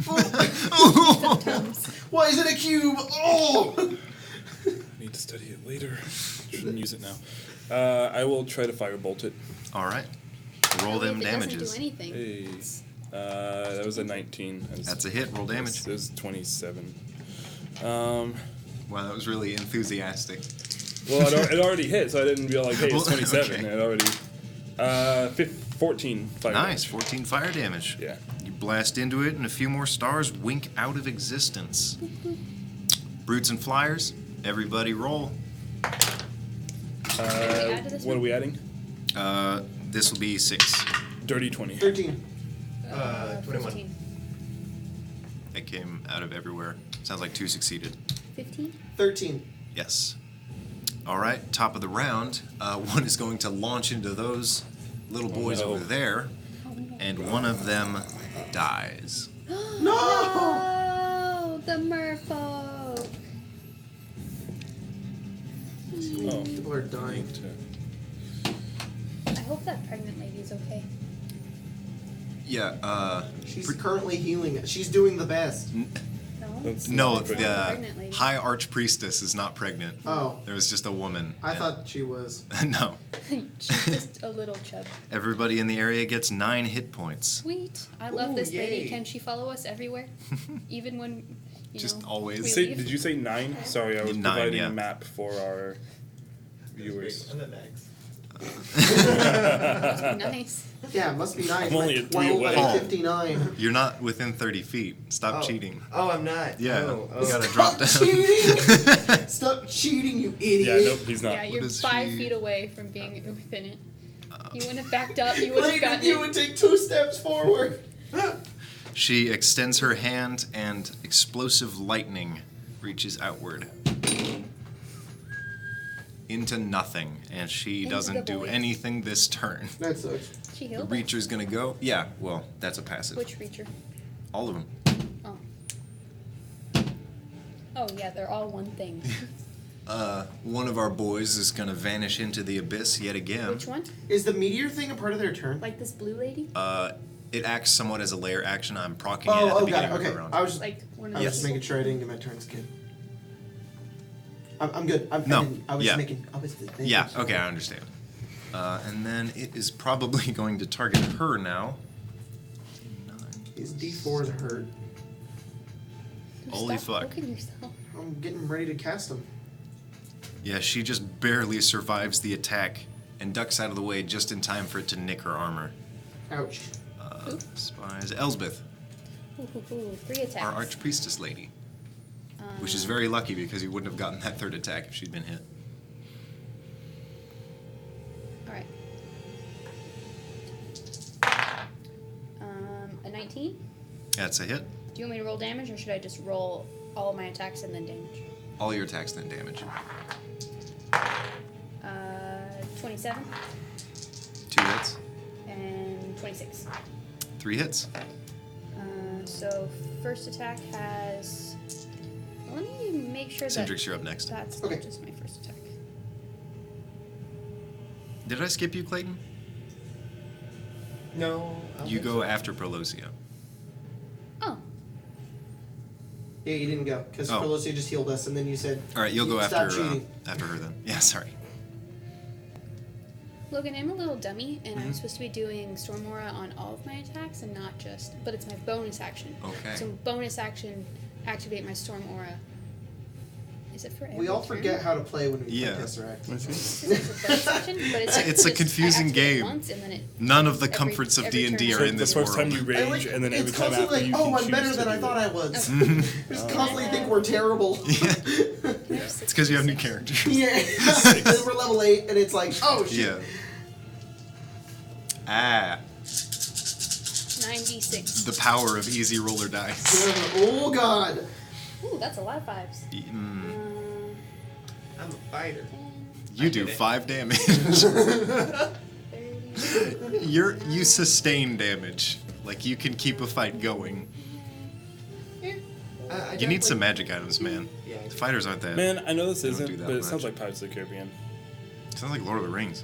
Sometimes. Why is it a cube? Oh! I need to study it later. Shouldn't use it now. I will try to firebolt it. All right. Roll them If it damages. doesn't do anything. Hey. That was a 19. That's a hit. Roll damage. It was 27. Wow, that was really enthusiastic. Well, it already hit, so I didn't be like, hey, Well, it's 27. okay. It already. 14 fire Nice. damage. 14 fire damage. Yeah. You blast into it, and a few more stars wink out of existence. Brutes and flyers, everybody roll. add to this What are one? we adding? This will be 6. Dirty 20. 13. 21. 15. That came out of everywhere. Sounds like 2 succeeded. 15? 13. Yes. All right, top of the round. One is going to launch into those little boys no. over there, and one of them dies. No! Oh, the merfolk. Oh. People are dying. I hope that pregnant lady's okay. Yeah, She's currently healing it. She's doing the best. No? That's no, not pretty. the Pregnant lady. High Archpriestess is not pregnant. Oh. There was just a woman. I and- thought she was. No. She's just a little chub. Everybody in the area gets 9 hit points. Sweet. I love Ooh, this lady. yay. Can she follow us everywhere? Even when, you Just know, always. we Say, leave? did you say 9? Sorry, I was 9, providing yeah. a map for our viewers. I'm the next. Nice. Yeah, it must be nice. I'm only like at 3 12 away. out of 59. You're not within 30 feet. Stop cheating. Oh, I'm not. Yeah, Oh, you gotta drop down. Cheating! Stop cheating, you idiot. Yeah, nope, he's not. Yeah, you're is 5 she- feet away from being within it. You wouldn't have backed up. You would have Like, gotten you it. would take 2 steps forward. She extends her hand, and explosive lightning reaches outward into nothing, and she Into doesn't the do void. anything this turn. That sucks. She The healed us. Reacher's gonna go. Yeah, well, that's a passive. Which Reacher? All of them. Oh. Oh, yeah, they're all one thing. One of our boys is gonna vanish into the abyss yet again. Which one? Is the meteor thing a part of their turn? Like this blue lady? It acts somewhat as a layer action. I'm procking it at Oh, the got beginning it. of the Okay. round. I was just, Like one of I was those just making sure I didn't get my turns, kid. I'm good. No, I was yeah. just making. I was. Yeah, okay, I understand. And then it is probably going to target her now. Is D4 the herd? Holy Stop fuck. poking yourself. I'm getting ready to cast them. Yeah, she just barely survives the attack and ducks out of the way just in time for it to nick her armor. Ouch. Spies. Elsbeth, Ooh, 3 attacks. our archpriestess lady. Which is very lucky because you wouldn't have gotten that third attack if she'd been hit. Alright. A 19? That's a hit. Do you want me to roll damage, or should I just roll all of my attacks and then damage? All your attacks, then damage. 27 2 hits. and 26. 3 hits. So first attack has. Let me make sure Cindrix, you're up next. that's Okay. not just my first attack. Did I skip you, Clayton? No. I don't You think go so. after Prolosia. Oh, Yeah, you didn't go because Oh. Pelosi just healed us, and then you said. All right, you'll go Stop after cheating. after her then. Yeah, sorry. Logan, I'm a little dummy, and Mm-hmm. I'm supposed to be doing Storm Aura on all of my attacks and not just. But it's my bonus action. Okay. So bonus action, activate my Storm Aura. Is it for every We all turn? forget how to play when we Yeah. play Tesseract. It's a bonus action, but it's, It's a just- confusing I activate it game. once and then it. None of the Every- comforts of every D&D turn. are So in the this first world. time you rage, and then every it's time constantly after like, you oh, can I'm better choose than to I do thought it. I was. Mm-hmm. Just constantly think we're terrible. Yeah. It's because you have new characters. Yeah. Then we're level 8, and it's like, oh shit. Yeah. Ah, 96. the power of easy roller dice. Oh god. Ooh, that's a lot of 5s. I'm a fighter. 10, You do 5 damage. 30. You sustain damage. Like you can keep a fight going. I You need some magic items, man. Yeah. The fighters aren't that. Man, I know this They don't do isn't, that but it much. sounds like Pirates of the Caribbean. Sounds like Lord of the Rings.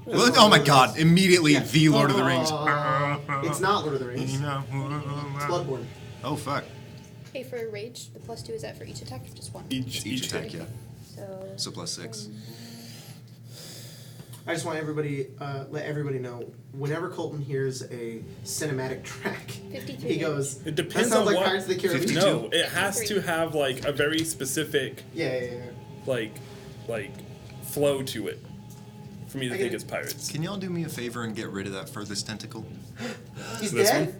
Oh my god! Immediately, Yeah. the Lord of the Rings. It's not Lord of the Rings. It's Bloodborne. Oh fuck! Hey, for rage, the +2 is that for each attack or just one? Each attack, yeah. So. So +6. I just want everybody, let everybody know, whenever Colton hears a cinematic track, 53 he goes, It depends that sounds on like what. Pirates of the Caribbean. 52. No, it has to have like a very specific Yeah. like flow to it for me to I think get it's pirates. Can y'all do me a favor and get rid of that furthest tentacle? He's This dead? one?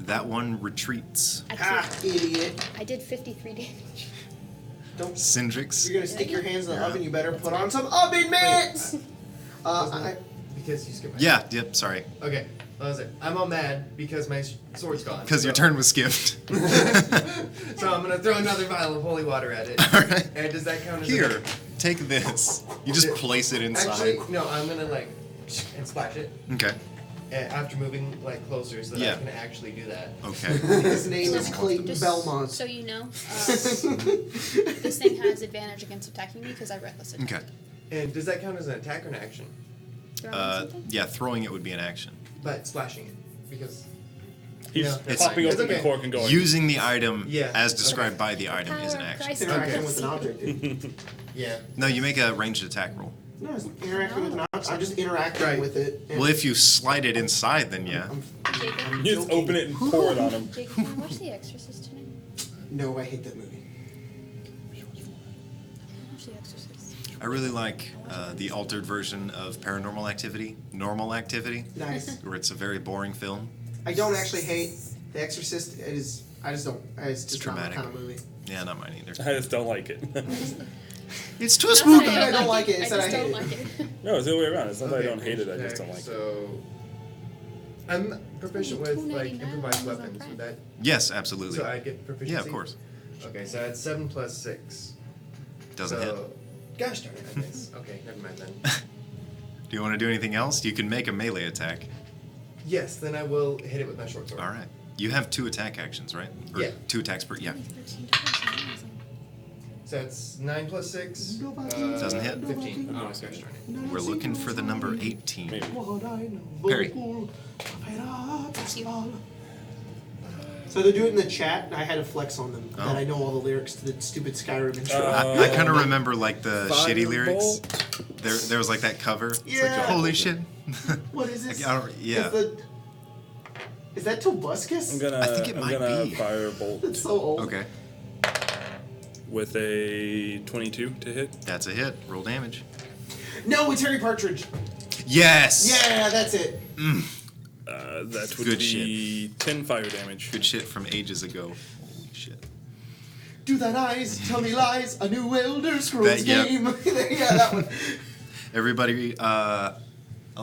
That one retreats. Ah, idiot. I did 53 damage. Don't. Cindrix. You're gonna stick your hands in the Yeah. oven, you better put on some oven mitts! Because you skipped my Yeah. Yep. Sorry. Okay. What was it? I'm all mad because my sword's gone. Because your so- turn was skipped. So I'm gonna throw another vial of holy water at it. All right. And does that count as Here, take this. You just place it inside. Actually, no. I'm gonna like and splash it Okay. after moving like closer so that Yeah. I can actually do that. Okay. His name is Clayton Just Belmont. so you know, this thing has advantage against attacking me because I reckless attack. Okay. And does that count as an attack or an action? Throwing something? Yeah, throwing it would be an action. But splashing it because He's Yeah, it's popping fine. open It's the okay. cork and going. Using the item Yeah, as described by the item is an Power of action. Christ. Interacting Okay. with an object, dude. yeah. No, you make a ranged attack roll. No, it's interacting with an object. I'm just interacting Right. with it. and Well, if you slide it inside, then yeah. Jacob, You just open it and pour it on him. Jacob, can I watch The Exorcist tonight? No, I hate that movie. Watch The Exorcist. I really like the altered version of Paranormal Activity, Normal Activity, Nice. where it's a very boring film. I don't actually hate The Exorcist. It is. I just don't. It's just not my dramatic. kind of movie. Yeah, not mine either. I just don't like it. It's too Not spooky. that I don't like it, it's I that just I don't hate like it. No, it's the other way around. It's not that I Okay, don't hate it. I just check. don't like it. So I'm proficient with like $2.99 improvised on weapons. Prime. Would that? Yes, absolutely. So I get proficiency. Yeah, of course. Okay, so that's 7 plus 6. Doesn't so, hit. Gosh darn it, I miss. Okay, never mind then. Do you want to do anything else? You can make a melee attack. Yes, then I will hit it with my short sword. All right. You have 2 attack actions, right? Or Yeah. 2 attacks per. Yeah. So it's 9 plus 6. Doesn't hit. 15. Oh, gosh darn it. We're looking for the number 18. Maybe. Perry. So they do it in the chat. I had a flex on them Oh. that I know all the lyrics to the stupid Skyrim intro. I kind of remember like the shitty lyrics. Firebolt? There was like that cover. It's Yeah. like, holy shit. What is this? I don't- yeah. Is that Tobuscus? I'm gonna. I think it I'm might gonna be. firebolt. It's so old. Okay. with a 22 to hit. That's a hit. Roll damage. No, it's Harry Partridge. Yes! Yeah, that's it. That would Good be 10 fire damage. Good shit from ages ago. Holy shit. Do thine eyes tell me lies? A new Elder Scrolls Yep. game. Yeah, that one. Everybody, I'll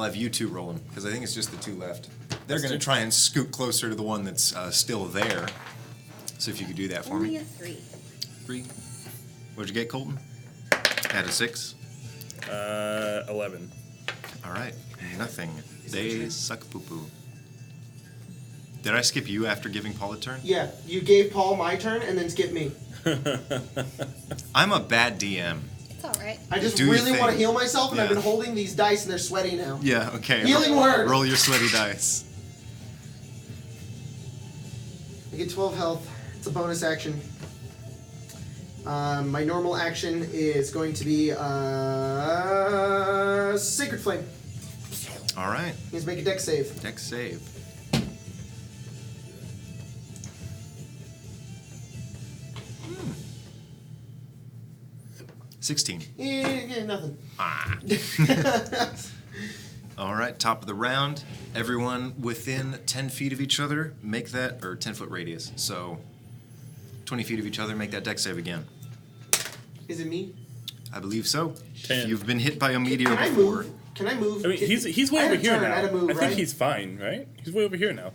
have you two rolling, because I think it's just the two left. They're That's going to two. try and scoot closer to the one that's still there. So if you could do that for Only me. a 3. 3. What'd you get, Colton? Add a 6. 11. All right. Nothing. Is that They your- suck poo-poo. Did I skip you after giving Paul a turn? Yeah, you gave Paul my turn and then skipped me. I'm a bad DM. It's alright. I just Do your really want to thing. heal myself, and I've Yeah. been holding these dice, and they're sweaty now. Yeah, okay. Healing word. Roll your sweaty dice. I get 12 health. It's a bonus action. My normal action is going to be Sacred Flame. All right. Let's make a dex save. Dex save. Hmm. 16. Yeah, nothing. Ah. All right, top of the round. Everyone within 10 feet of each other, make that, or 10-foot radius. So 20 feet of each other, make that dex save again. Is it me? I believe so. 10. You've been hit by a meteor Can I before. move? Can I move? I mean, he's way I had over a here turn, now. I had to move, think right? he's fine, right? He's way over here now.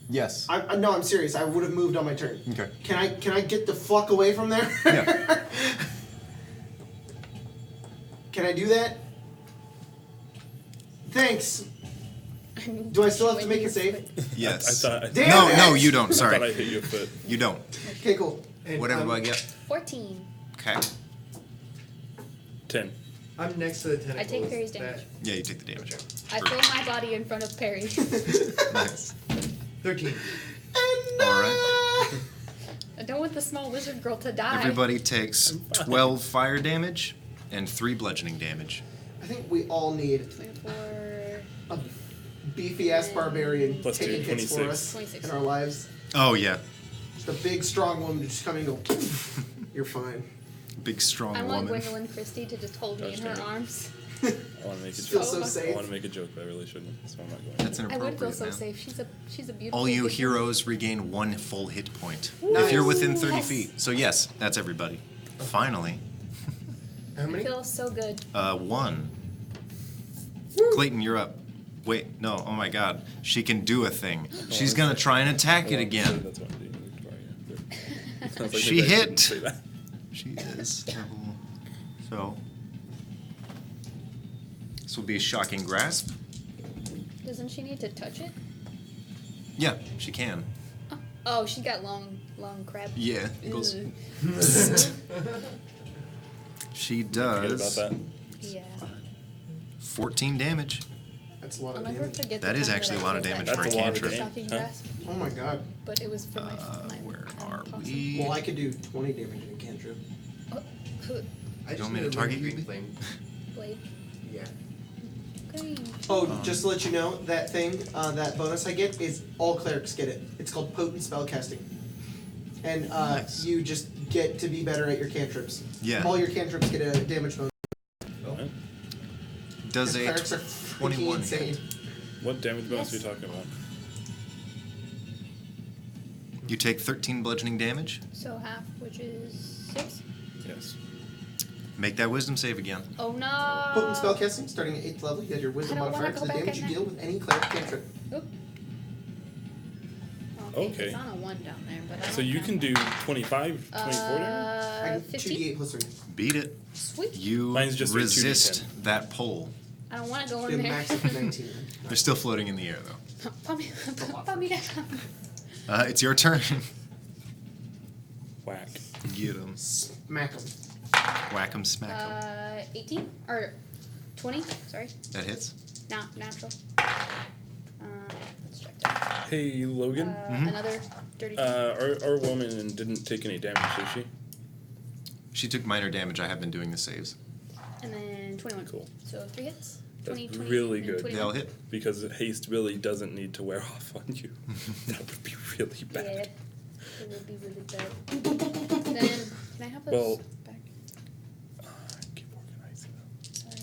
Yes. No, I'm serious. I would have moved on my turn. Okay. Can I get the fuck away from there? Yeah. Can I do that? Thanks. Do I still have to make a save? Yes. I thought. Damn no, it! no, you don't. I thought I Sorry. hit your foot. You don't. Okay, cool. And What everybody get? 14. Okay. 10. I'm next to the tentacles. I take Perry's damage. Yeah, you take the damage. I throw my body in front of Perry. Nice. 13. All right. I don't want the small wizard girl to die. Everybody takes 12 fire damage and 3 bludgeoning damage. I think we all need 24, a beefy ass barbarian Plus taking two, hits for 26. us 26. in our lives. Oh, yeah. Just a big, strong woman to just come in and go, you're fine. Big, strong I want woman. Gwendolyn Christie to just hold me in her Gosh, dang it. arms. I want to make a Feel joke. so I safe. want to make a joke, but I really shouldn't, so I'm not going. That's I would inappropriate, feel so man. safe. She's a beautiful. All you big heroes regain 1 full hit point. Nice. If you're within 30 Yes. feet. So, yes, that's everybody. Finally. How woman. I many? feel so good. 1. Clayton, you're up. Wait, no. Oh, my God. She can do a thing. She's going to try and attack it again. That's what I'm doing, Victoria. Sounds like She maybe I hit. shouldn't say that. She is. So. This will be a shocking grasp. Doesn't she need to touch it? Yeah, she can. Oh, she got long crab. Yeah, it goes. Ugh. She Forget does about that. Yeah. 14 damage. That's a lot I'll of never damage. forget. That the is time actually I a lot of did damage that for a cantrip. shocking Huh? grasp, Oh my god. but it was for my. Where my are possum. we? Well, I could do 20 damage in a cantrip. Oh, I You just want me need to a target green you? flame. blade. Yeah. Green. Oh, just to let you know, that thing, that bonus I get is all clerics get it. It's called potent spellcasting. And Nice. you just get to be better at your cantrips. Yeah. All your cantrips get a damage bonus. Alright. Does a Clerics are freaking 21 insane. hit? What damage bonus are Yes. you talking about? You take 13 bludgeoning damage. So half, which is 6. Yes. Make that wisdom save again. Oh no. Potent spellcasting, starting at 8th level, you add your wisdom I don't modifier wanna to the go back damage you in deal with any cleric cantrip. Oop. Okay. It's on a 1 down there, but I So don't you know. can do 25, 24 damage? I can 50. 2d8 plus 3. Beat it. Sweet. You Mine's just a resist 2d10. that pull. I don't want to go Be in a there. max of 19. They're still floating in the air, though. Put me down. It's your turn. Whack. Get him. Smack 'em. Whack him, smack him. 18 or 20. Sorry, That hits. natural. Let's check that. Hey, Logan. Another dirty. Our woman didn't take any damage, did she? She took minor damage. I have been doing the saves. And then 21. Cool. So 3 hits. That's 20, 20, really and good. 21. They all hit. Because haste really doesn't need to wear off on you. That would be really Yeah, bad. it would be really bad. Then Can I have Well- those back? Keep organizing them. Sorry.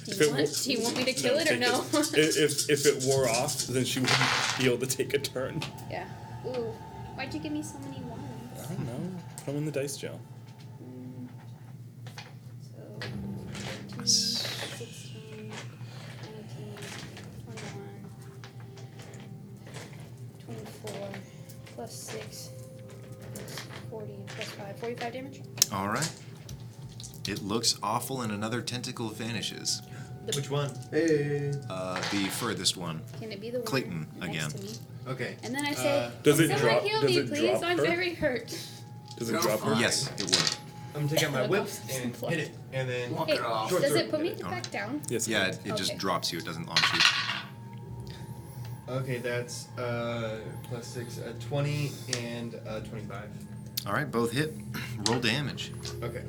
If Do it you, want, wo- do you want me to kill it or take no? If it wore off, then she wouldn't be able to take a turn. Yeah. Ooh. Why'd you give me so many ones? I don't know. Put them in the dice jail. So, 13, 16, 19, 21, 24, plus 6, plus 40, plus 5. 45 damage? All right. It looks awful, and another tentacle vanishes. Which one? Hey. The furthest one. Can it be the one Clayton, next again. to me? Okay. And then I say, Does "Can it someone drop- heal does me, it please? drop I'm her? very hurt." Does it Go drop her? fine. Yes, it would. I'm taking out my whip Look, and blood. hit it, and then Walk Hey, it off. Short does sword. it put me Oh. back down? Yes. Yeah, it just Okay. drops you. It doesn't launch you. Okay, that's plus 6, 20 and 25. All right, both hit. Roll damage. Okay.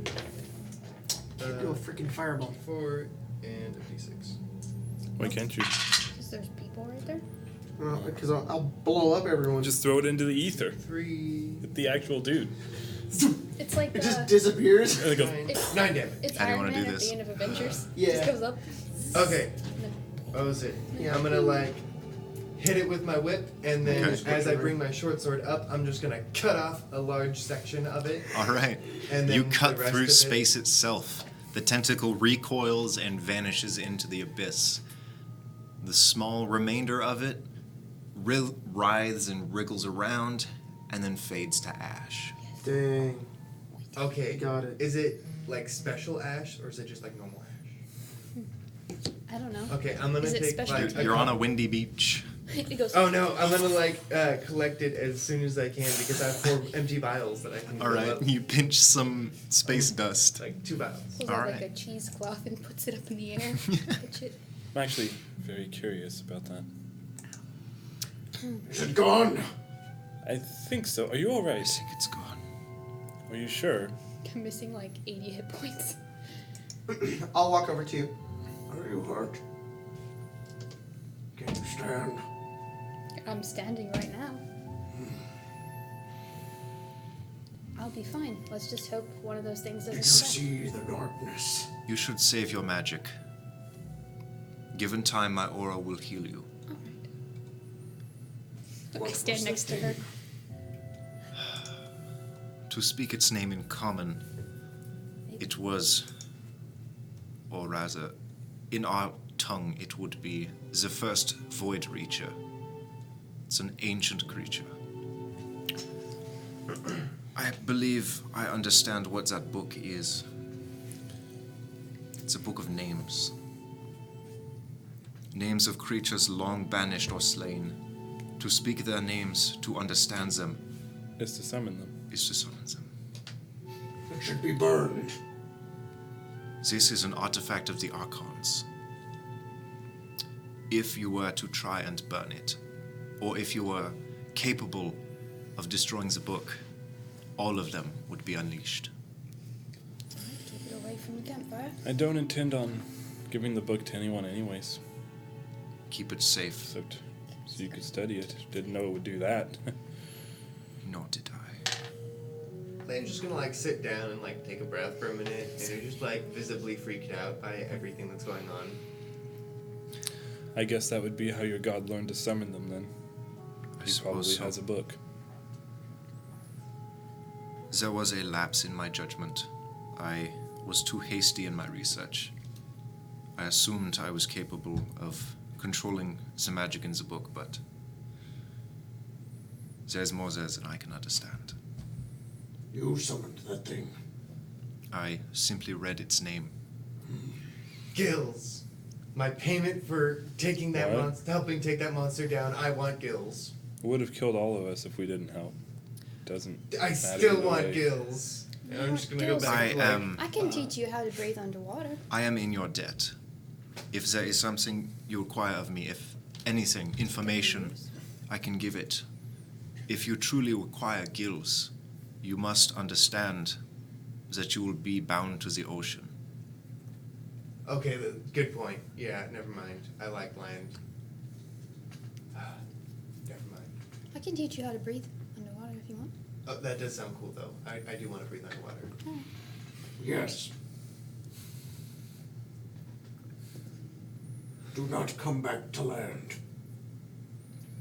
Do a freaking fireball. 4 and a d6. Why can't you Because there's people right there. Because I'll blow up everyone. just throw it into the ether? 3. Hit the actual dude. It's like it just disappears. And it goes, 9, It's- 9 damage. it's How do you Iron wanna Man do at this? the end of Avengers. Yeah. Just goes up. Okay. and then- What was it? Yeah. I'm gonna like hit it with my whip, and then Okay. as I bring my short sword up, I'm just gonna cut off a large section of it. All right. And then You the cut rest through of it- space itself. The tentacle recoils and vanishes into the abyss. The small remainder of it writhes and wriggles around and then fades to ash. Dang. Okay. Got it. Is it like special ash, or is it just like normal ash? I don't know. Okay, I'm gonna Is it take special like to You're on a windy beach. It goes. Oh no, I'm gonna like collect it as soon as I can because I have 4 empty vials that I can All fill right. up. You pinch some space dust. Like 2 vials. Pulls All out like right. a cheesecloth and puts it up in the air. Pitch it. I'm actually very curious about that. Is it gone? I think so. Are you I alright? think it's gone. Are you sure? I'm missing like 80 hit points. I'll walk over to you. Are you hurt? Can you stand? I'm standing right now. I'll be fine. Let's just hope one of those things I doesn't see the darkness. You should save your magic. Given time, my aura will heal you. come back. Alright. I What stand was next that to her. thing? To speak its name in common, it was, or rather, in our tongue, it would be the first Void Reacher. It's an ancient creature. I believe I understand what that book is. It's a book of names. Names of creatures long banished or slain. To speak their names, to understand them, Is to summon them. is to summon them. It should be burned. This is an artifact of the Archons. If you were to try and burn it, or if you were capable of destroying the book, all of them would be unleashed. Keep it away from the campfire. I don't intend on giving the book to anyone anyways. Keep it safe, Except so you could study it. Didn't know it would do that. nor did I. I'm just gonna like sit down and like take a breath for a minute, and you're just like visibly freaked out by everything that's going on. I guess that would be how your god learned to summon them then. I He suppose probably so. has a book. There was a lapse in my judgment. I was too hasty in my research. I assumed I was capable of controlling the magic in the book, but there's more there than I can understand. You summoned that thing. I simply read its name. Gills. My payment for taking that What? monster, helping take that monster down. I want gills. It would have killed all of us if we didn't help. Doesn't I matter still either want way. gills. And I'm just gonna Gills. go back. I to, like, am I can teach you how to breathe underwater. I am in your debt. If there is something you require of me, if anything, information, I can give it. If you truly require gills, you must understand that you will be bound to the ocean. Okay, good point. Yeah, never mind. I like land. Never mind. I can teach you how to breathe underwater if you want. Oh, that does sound cool, though. I do want to breathe underwater. Yes. Do not come back to land.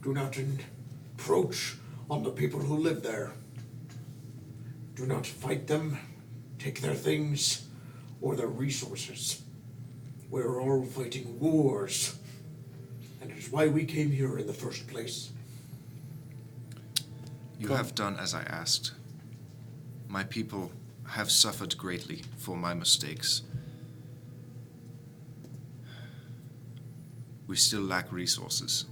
Do not encroach on the people who live there. Do not fight them, take their things, or their resources. We're all fighting wars, and it is why we came here in the first place. You have done as I asked. My people have suffered greatly for my mistakes. We still lack resources.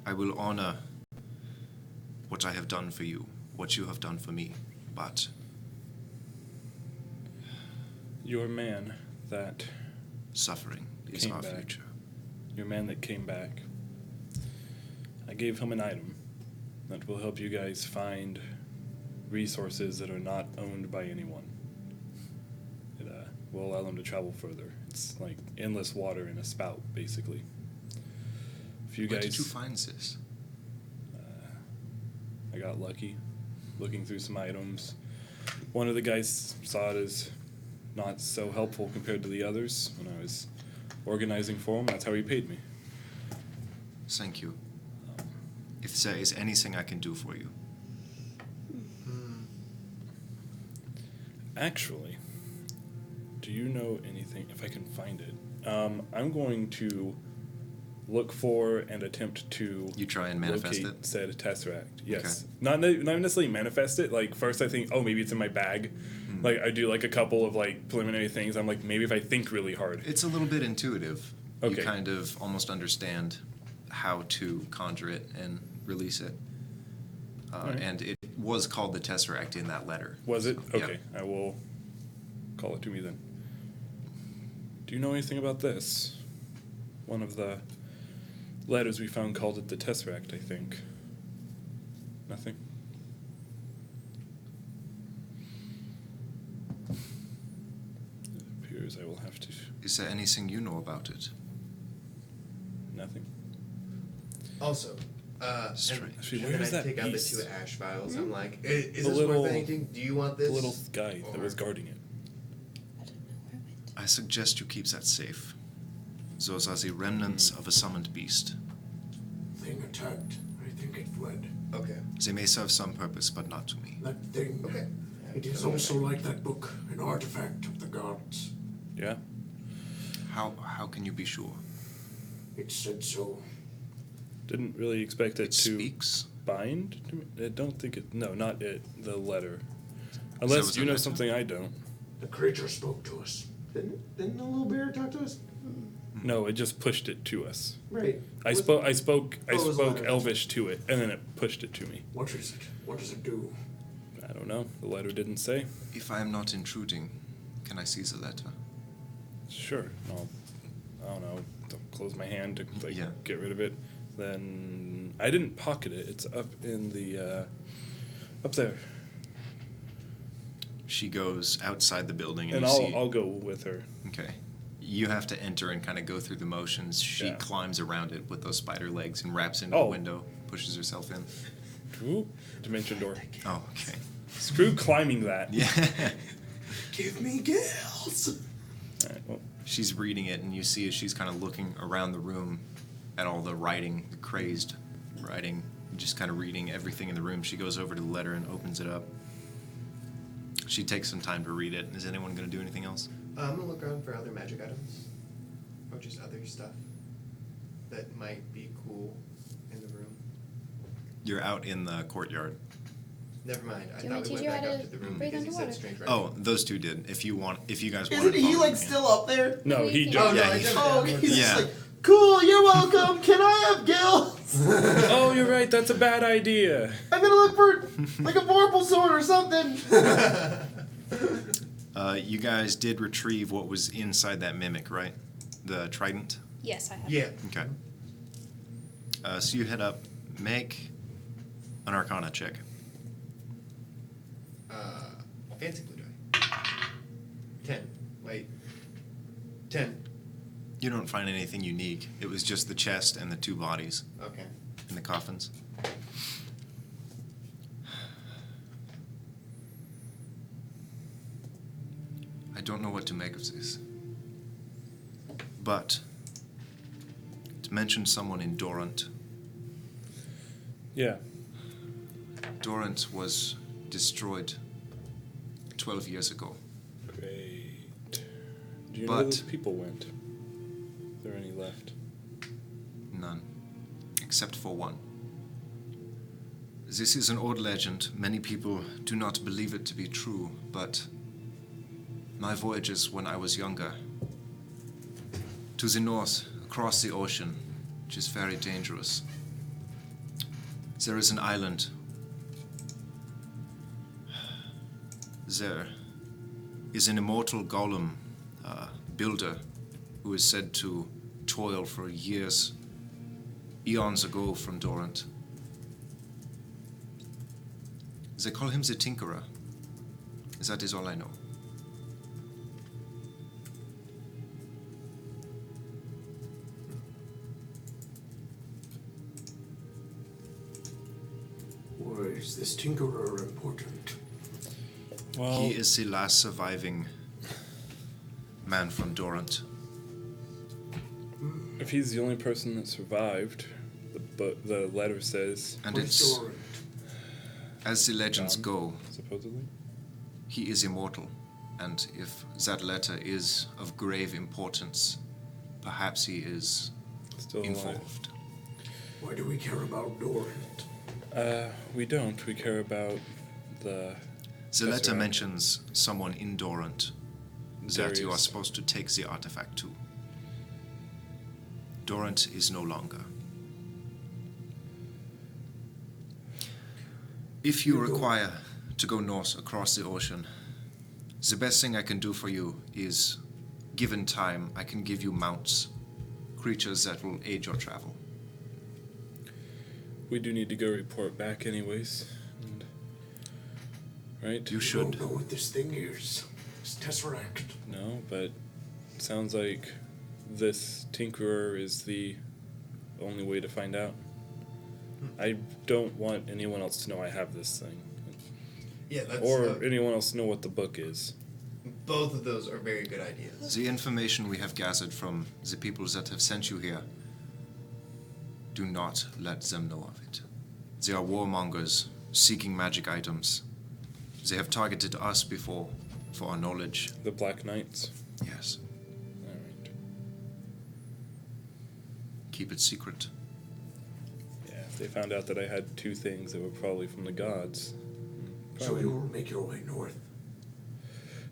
I will honor what I have done for you, what you have done for me, but Your man that suffering is Came our back. future. your man that came back. I gave him an item that will help you guys find resources that are not owned by anyone. It will allow them to travel further. It's like endless water in a spout, basically. If you Where guys, did you find this? I got lucky, looking through some items. One of the guys saw it as not so helpful compared to the others when I was organizing for him. That's how he paid me. Thank you. If there is anything I can do for you. Actually, do you know anything? If I can find it, I'm going to look for and attempt to. You try and manifest locate it? said Tesseract. Yes, Okay. not necessarily manifest it. Like first, I think, oh, maybe it's in my bag. Like I do like a couple of like preliminary things. I'm like, maybe if I think really hard. It's a little bit intuitive. Okay. You kind of almost understand how to conjure it and release it. Alright. And it was called the Tesseract in that letter. Was it? So, yeah. Okay, I will call it to me then. Do you know anything about this? One of the letters we found called it the Tesseract, I think. Nothing? It appears I will have to. Is there anything you know about it? Nothing. Also, Strange. Actually, and where then is I that take out the beast? 2 ash vials. I'm like, is The this little- worth anything? Do you want this? The little guy that Or- was guarding it. I don't know where it went. I suggest you keep that safe. Those are the remnants of a summoned beast. Thing attacked. I think it fled. Okay. They may serve some purpose, but not to me. That thing. Okay. It is also like that book, an artifact of the gods. Yeah? How can you be sure? It said so. Didn't really expect it It to speaks? bind to me. I don't think it. No, not it. The letter. was Unless a you know letter? something I don't. The creature spoke to us. Didn't the little bear talk to us? No, it just pushed it to us. Right. I spoke. I spoke Oh, it was a letter. Elvish to it, and then it pushed it to me. What is it? What does it do? I don't know. The letter didn't say. If I am not intruding, can I see the letter? Sure. I don't know. Don't close my hand to like Yeah. get rid of it. Then I didn't pocket it. It's up in the up there, She goes outside the building and, and you see. I'll go with her. Okay. You have to enter and kind of go through the motions. She Yeah. climbs around it with those spider legs and wraps into Oh. the window, pushes herself in. Ooh, dimension door. Oh, okay. Screw climbing that. Yeah. Give me gills. All right, well, She's reading it, and you see as she's kind of looking around the room at all the writing, the crazed writing, just kind of reading everything in the room. She goes over to the letter and opens it up. She takes some time to read it. Is anyone going to do anything else? I'm gonna look around for other magic items, or just other stuff that might be cool in the room. You're out in the courtyard. Never mind. I Do you want thought me we to went teach you back how up to to the room breathe because he said underwater? strange writing. Oh, those two did. If you guys Isn't wanted to he follow like me. still up there? no, he Oh, just. Oh, no, Yeah, I he- didn't Oh, have he's Yeah. just like, cool, you're welcome. Can I have gills? Oh, you're right. That's a bad idea. I'm gonna look for like a vorpal sword or something. You guys did retrieve what was inside that mimic, right? The trident? Yes, I have. Yeah. Okay. So you head up. Make an Arcana check. Fancy blue die. 10. Wait. 10. You don't find anything unique. It was just the chest and the two bodies Okay. in the coffins. I don't know what to make of this. But it mentioned someone in Dorant. Yeah. Dorant was destroyed 12 years ago. Great. Do you know where But- those people went? Is there any left? None. Except for one. This is an old legend. Many people do not believe it to be true, but my voyages when I was younger, to the north, across the ocean, which is very dangerous, there is an island. There is an immortal golem builder who is said to toil for years, eons ago from Dorant. They call him the Tinkerer. That is all I know. Why is this Tinkerer important? Well, He is the last surviving man from Dorant. if he's the only person that survived, the letter says, And Where's it's, Dorant? as the legends Gone. go, supposedly. he is immortal. And if that letter is of grave importance, perhaps he is Still alive. involved. Why do we care about Dorant? We don't. We care about the The letter Tesseract. mentions someone in Dorant that you are Darius. supposed to take the artifact to. Dorant is no longer. If you require to go north across the ocean, the best thing I can do for you is, given time, I can give you mounts, creatures that will aid your travel. We do need to go report back anyways. And, right? You I should. don't know what this thing is. This Tesseract. No, but it sounds like this Tinkerer is the only way to find out. I don't want anyone else to know I have this thing. Yeah, that's Or anyone else to know what the book is. both of those are very good ideas. The information we have gathered from the people that have sent you here, do not let them know of it. They are warmongers seeking magic items. They have targeted us before for our knowledge. The Black Knights. Yes. Alright. Keep it secret. Yeah, if they found out that I had two things that were probably from the gods. So probably- you will make your way north.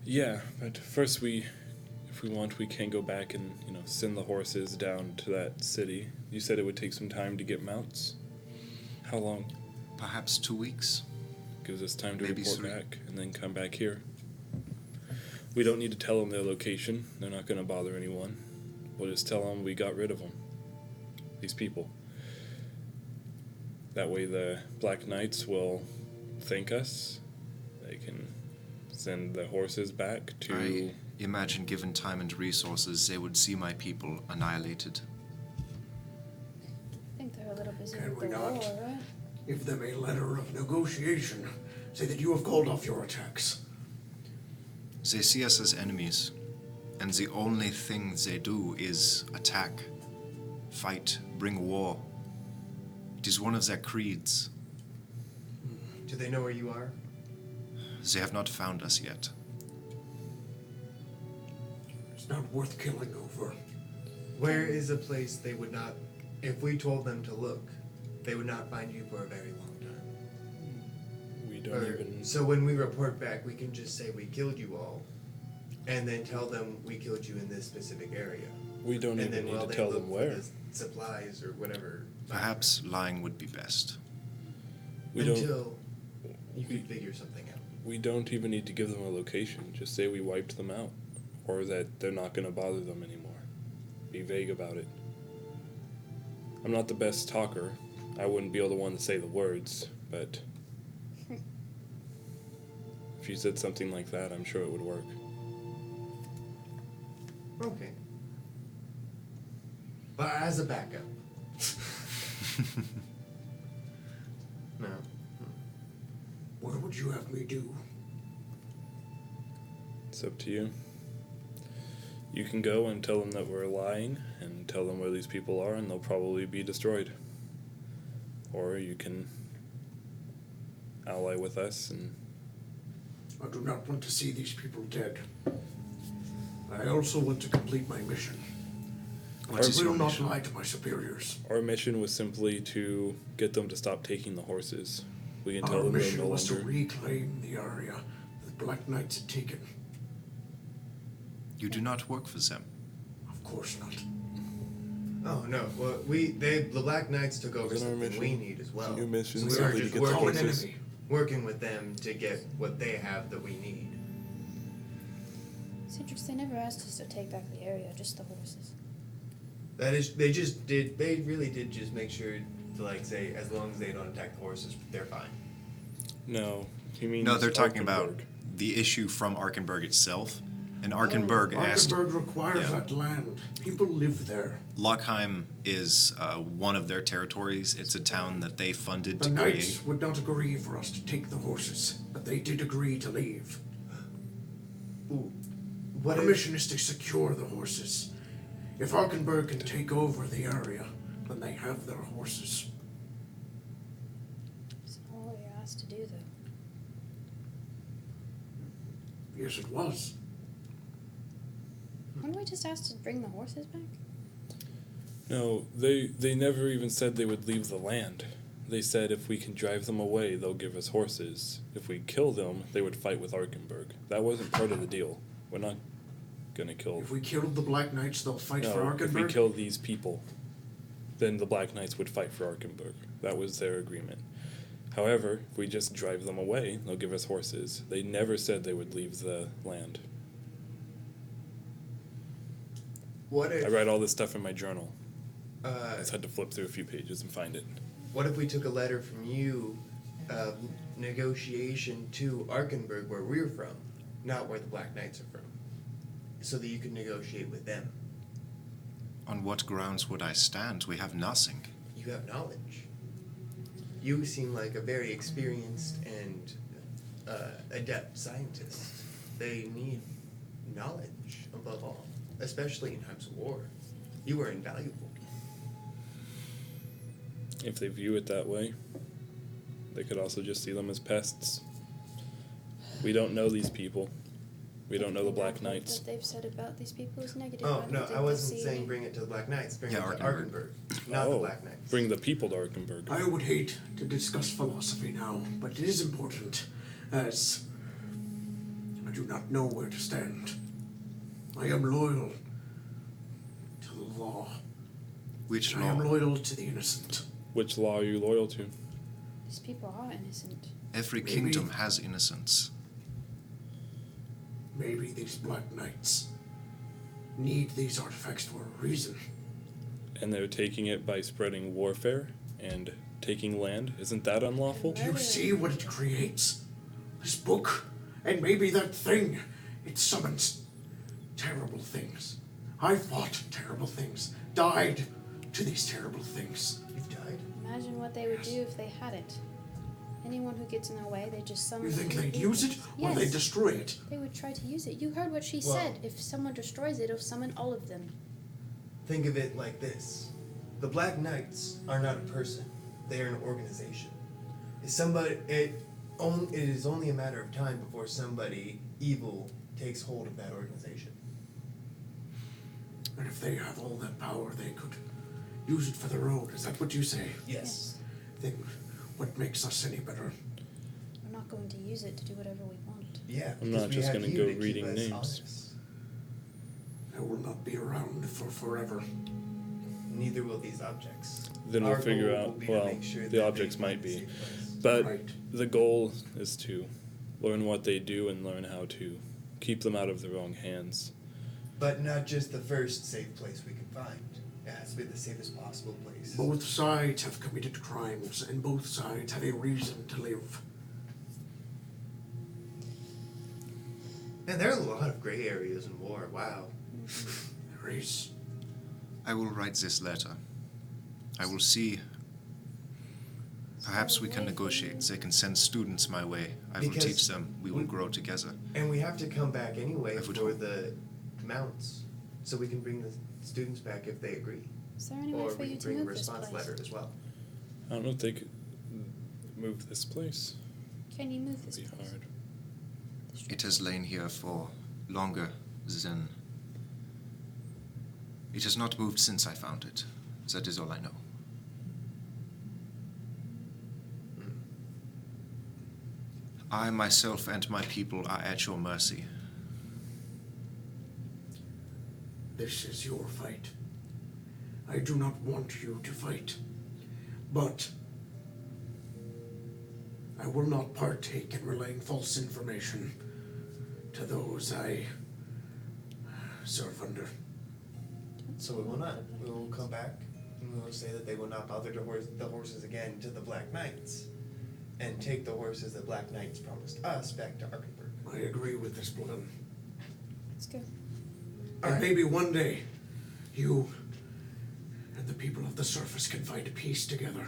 Yeah, but first if we want, we can go back and, send the horses down to that city. You said it would take some time to get mounts? How long? Perhaps 2 weeks. Gives us time to Maybe report 3. back and then come back here. We don't need to tell them their location. They're not going to bother anyone. We'll just tell them we got rid of them. These people. That way the Black Knights will thank us. They can send the horses back to... I imagine given time and resources, they would see my people annihilated. I think they're a little busy Can with we the not? war, right? Give them a letter of negotiation. Say that you have called off your attacks. They see us as enemies, and the only thing they do is attack, fight, bring war. It is one of their creeds. Do they know where you are? They have not found us yet. It's not worth killing over. Where is a place they would not, if we told them to look, they would not find you for a very long time? We don't Or, even... so when we report back, we can just say we killed you all, and then tell them we killed you in this specific area. We don't And even then need while to they tell look them for where. the supplies or whatever. Perhaps lying would be best. We don't... Until you we- can figure something out. We don't even need to give them a location. Just say we wiped them out. Or that they're not going to bother them anymore. Be vague about it. I'm not the best talker. I wouldn't be able to one to say the words, but... if you said something like that, I'm sure it would work. Okay. But as a backup. No. What would you have me do? It's up to you. You can go and tell them that we're lying and tell them where these people are, and they'll probably be destroyed. Or you can ally with us and... I do not want to see these people dead. I also want to complete my mission. What is I your will not mission? lie to my superiors. Our mission was simply to get them to stop taking the horses. We can tell Our them they're mission no was to longer... reclaim the area that the Black Knights had taken. You do not work for them. Of course not. Oh no. Well, the Black Knights took over Isn't our something mission- we need as well. Your mission So is we were simply to just get the Common horses. enemy. working with them to get what they have that we need. Citrix, they never asked us to take back the area, just the horses. That is, they just did. They really did just make sure to like say, as long as they don't attack the horses, they're fine. No, he means No, they're talking about Arkenberg. the issue from Arkenberg itself. And Arkenberg asked... Arkenberg requires Yeah. that land. People live there. Lockheim is one of their territories. It's a town that they funded The to knights create. would not agree for us to take the horses, but they did agree to leave. Ooh. What Our if, mission is to secure the horses. If Arkenberg can take over the area, then they have their horses. It's not all you're asked to do, though. Yes, it was. Weren't we just asked to bring the horses back? No, they never even said they would leave the land. They said if we can drive them away, they'll give us horses. If we kill them, they would fight with Arkenberg. That wasn't part of the deal. We're not gonna kill... If we killed the Black Knights, they'll fight for No, if we Arkenberg. kill these people, then the Black Knights would fight for Arkenberg. That was their agreement. However, if we just drive them away, they'll give us horses. They never said they would leave the land. what if I read all this stuff in my journal. I uh, just had to flip through a few pages and find it. what if we took a letter from you, negotiation to Arkenberg, where we're from, not where the Black Knights are from, so that you could negotiate with them. On what grounds would I stand? We have nothing. You have knowledge. You seem like a very experienced and adept scientist. They need knowledge above all, especially in times of war. You are invaluable. If they view it that way, they could also just see them as pests. We don't know these people. We don't know the Black Knights. What they've said about these people is negative. Oh, don't no, think I they'll wasn't see saying it. bring it to the Black Knights. Bring Yeah, it to Arkenberg. Arkenberg, not the Black Knights. Bring the people to Arkenberg. I would hate to discuss philosophy now, but it is important, as I do not know where to stand. I am loyal to the law. Which I am law? loyal to the innocent. Which law are you loyal to? These people are innocent. Every Maybe- kingdom has innocence. Maybe these Black Knights need these artifacts for a reason. And they're taking it by spreading warfare and taking land. Isn't that unlawful? Do you see what it creates? This book, and maybe that thing. It summons terrible things. I fought terrible things, died to these terrible things. You've died? Imagine what they would do if they had it. Anyone who gets in their way, they just summon. You think them. they'd use it, or Yes. they'd destroy it? They would try to use it. You heard what she Well- said. If someone destroys it, it'll summon all of them. Think of it like this. The Black Knights are not a person. They are an organization. It is only a matter of time before somebody evil takes hold of that organization. And if they have all that power, they could use it for their own. Is that what you say? Yes. Then what makes us any better? We're not going to use it to do whatever we want. Yeah. I'm because not we just have gonna you go to keep reading us names. honest. I will not be around for forever. Neither will these objects. Then we'll Our figure goal will out, be to well, make sure the that they objects find might a be. safe place. But Right. the goal is to learn what they do and learn how to keep them out of the wrong hands. But not just the first safe place we can find. It has to be the safest possible place. Both sides have committed crimes, and both sides have a reason to live. And there are a lot of gray areas in war. Wow. There is. I will write this letter. I will see. Perhaps we can negotiate. They can send students my way. I will Because teach them. We will grow together. And we have to come back anyway I would for hope. the mounts. so we can bring the students back if they agree. Is there any way Or for we you can to bring a move this response place? letter as well. I don't know if they could move this place. Can you move this It'd be place? hard. It has lain here for longer than... It has not moved since I found it. That is all I know. I myself and my people are at your mercy. This is your fight. I do not want you to fight, but I will not partake in relaying false information to those I serve under. So we will not. We will come back and we will say that they will not bother the horses again to the Black Knights, and take the horses the Black Knights promised us back to Arkenberg. I agree with this plan. Let's go. And maybe one day, you and the people of the surface can find peace together.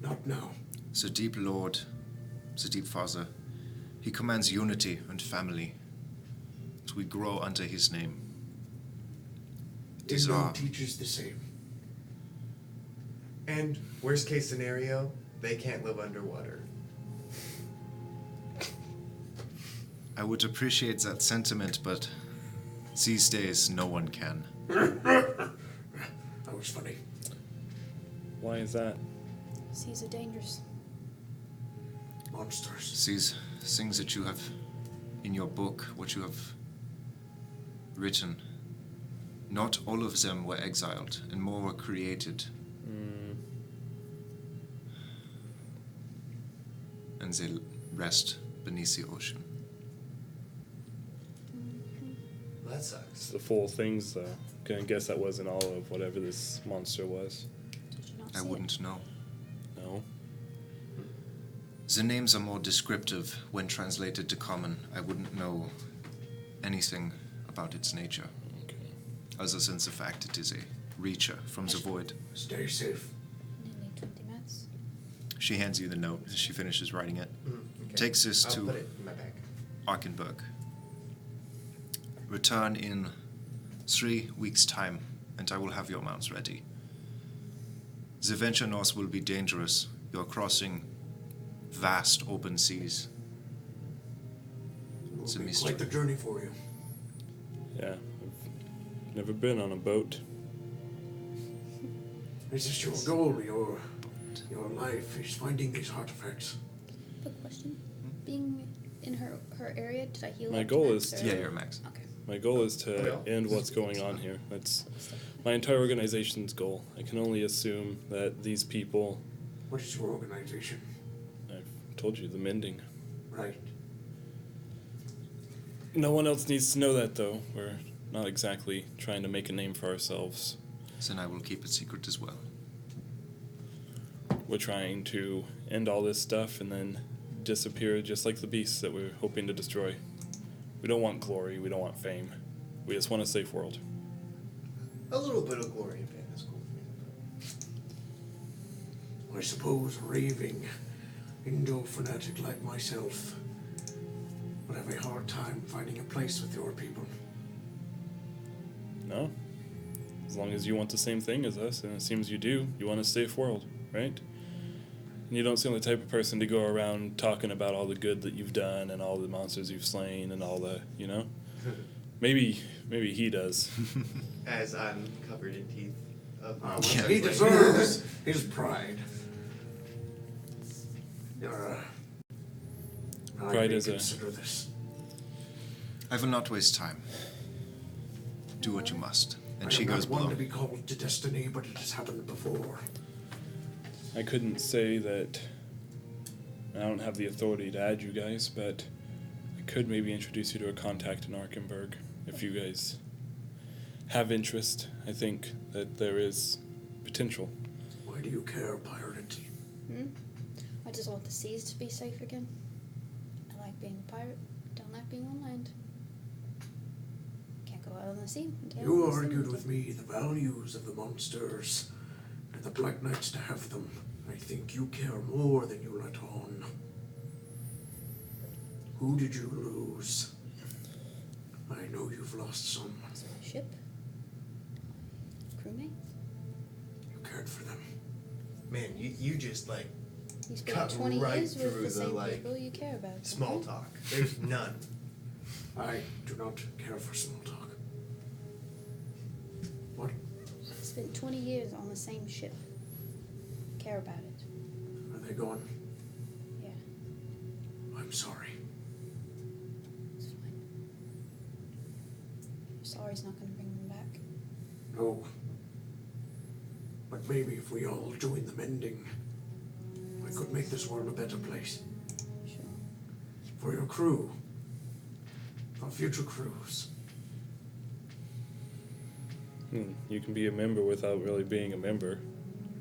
Not now. The deep Lord, the deep Father, he commands unity and family. That we grow under his name. It is Indo our... teaches the same. And worst case scenario, they can't live underwater. I would appreciate that sentiment, but these days no one can. That was funny. Why is that? Seas are dangerous. Monsters. These things that you have in your book, what you have written, not all of them were exiled, and more were created. And they rest beneath the ocean. That It's sucks. the full things, though. I guess that wasn't all of whatever this monster was. Did you not I see wouldn't know. No? The names are more descriptive when translated to common. I wouldn't know anything about its nature, Okay. other than the fact it is a reacher from the void. Stay safe. it? Nearly 20 minutes. She hands you the note as she finishes writing it. Okay. Takes this I'll to put it in my bag. Arkenberg. Return in 3 weeks' time, and I will have your mounts ready. The venture north will be dangerous. You're crossing vast open seas. It will It's a be mystery. quite the journey for you. Yeah. I've never been on a boat. Is this your goal? Your life is finding these artifacts. Quick question. Being in her area, did I heal My up to goal max, is or- Yeah, you're max. Okay. My goal is to Well, end what's going on here. That's my entire organization's goal. I can only assume that these people, What is your organization? I've told you, the Mending. Right. No one else needs to know that, though. We're not exactly trying to make a name for ourselves. Then I will keep it secret as well. We're trying to end all this stuff and then disappear just like the beasts that we're hoping to destroy. We don't want glory, we don't want fame. We just want a safe world. A little bit of glory and fame is cool. I suppose a raving Indo fanatic like myself would have a hard time finding a place with your people. No? As long as you want the same thing as us, and it seems you do, you want a safe world, right? And you don't seem the type of person to go around talking about all the good that you've done and all the monsters you've slain and all the, you know? Maybe he does. As I'm covered in teeth of Well, he deserves his pride. I Pride may is a- consider this. I will not waste time. Do what you must. And I she am goes not one below. to be called to destiny, but it has happened before. I couldn't say that I don't have the authority to add you guys, but I could maybe introduce you to a contact in Arkenberg if you guys have interest. I think that there is potential. Why do you care, pirate? I just want the seas to be safe again. I like being a pirate. Don't like being on land. Can't go out on the sea. until You it's argued safe. with me the values of the monsters and the Black Knights to have them. I think you care more than you let on. Who did you lose? I know know you've lost some. Ship? Crewmate? You cared for them. Man, you just like You spent cut 20 right years with through the the same like people you care about. small okay? talk. There's none. I do not care for small talk. What? Spent 20 years on the same ship. Care about it. Are they gone? Yeah, I'm sorry. it's fine. Sorry's not gonna bring them back. No. But maybe if we all join the mending, I could make this world a better place. Sure. For your crew. For future crews. You can be a member without really being a member.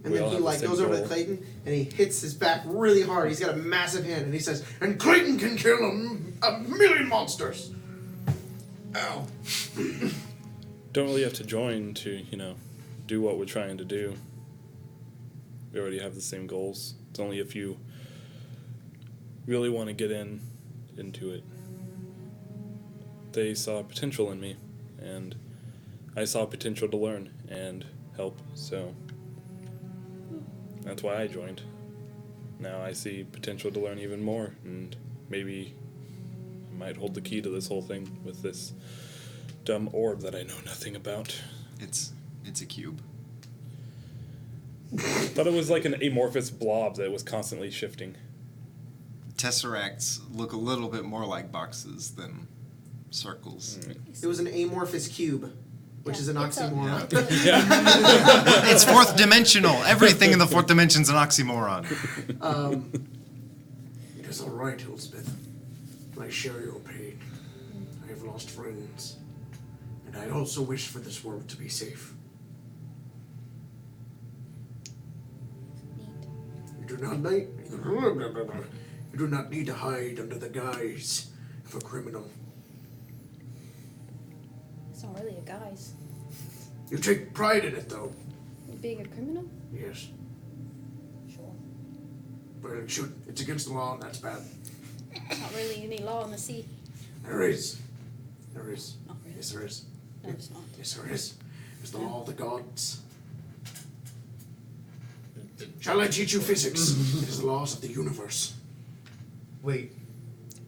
And We then all he have the like same goes over to goal. Clayton and he hits his back really hard. He's got a massive hand and he says, "And Clayton can kill a million monsters." Ow. Don't really have to join to, do what we're trying to do. We already have the same goals. It's only if you really want to get into it. They saw potential in me, and I saw potential to learn and help, so that's why I joined. Now I see potential to learn even more, and maybe I might hold the key to this whole thing with this dumb orb that I know nothing about. It's a cube. Thought it was like an amorphous blob that was constantly shifting. Tesseracts look a little bit more like boxes than circles. It was an amorphous cube, which Yeah, is an it's a- oxymoron. It's fourth dimensional. Everything in the fourth dimension's an oxymoron. It is all right, Elspeth. I share your pain. I have lost friends. And I also wish for this world to be safe. Neat. You do not need to hide under the guise of a criminal. It's not really a guise. You take pride in it, though. Being a criminal? Yes. Sure. But it should. It's against the law, and that's bad. There's not really any law in the sea. There is. There is. Not really. Yes, there is. No, it's not. Yes, there is. It's the law of the gods. Shall I teach you physics? It is the laws of the universe. Wait.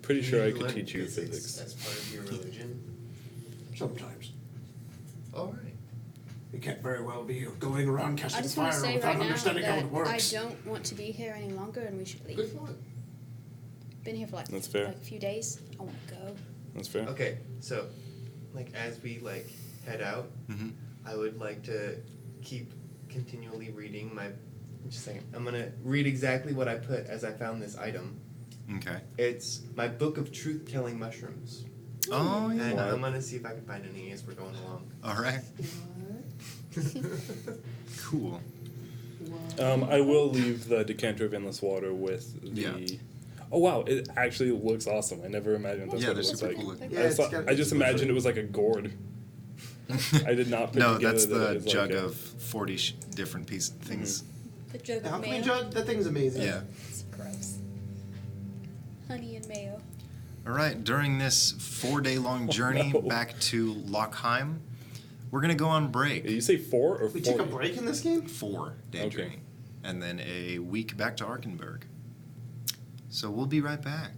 Pretty sure I you could learn teach you physics. as part of your religion. Sometimes. All right. You can't very well be going around I casting just want to fire say without right now understanding how that it works. I don't want to be here any longer and we should leave. Good fun. Been here for That's fair. like a few days. I want to go. That's fair. Okay, so like as we like head out, Mhm. I would like to keep continually reading my. Just a second. I'm gonna read exactly what I put as I found this item. Okay. It's my book of truth-telling mushrooms, Oh, yeah. and Wow. I'm gonna see if I can find any as we're going along. All right. Cool. I will leave the decanter of endless water with the. Yeah. Oh wow! It actually looks awesome. I never imagined that's Yeah, what they're it looks super like. cool looking. Yeah, I just imagined it was like a gourd. I did not. Put No, together that's that the it was jug like a- of 40 different things. The jug How of can we mayo. judge? That thing's amazing. Yeah. It's gross. Honey and mayo. All right. During this 4-day-long journey no. back to Lochheim, we're gonna go on break. Did you say 4 or 40? We take a break in this game? 4-day Okay. journey, and then a week back to Arkenberg. So we'll be right back.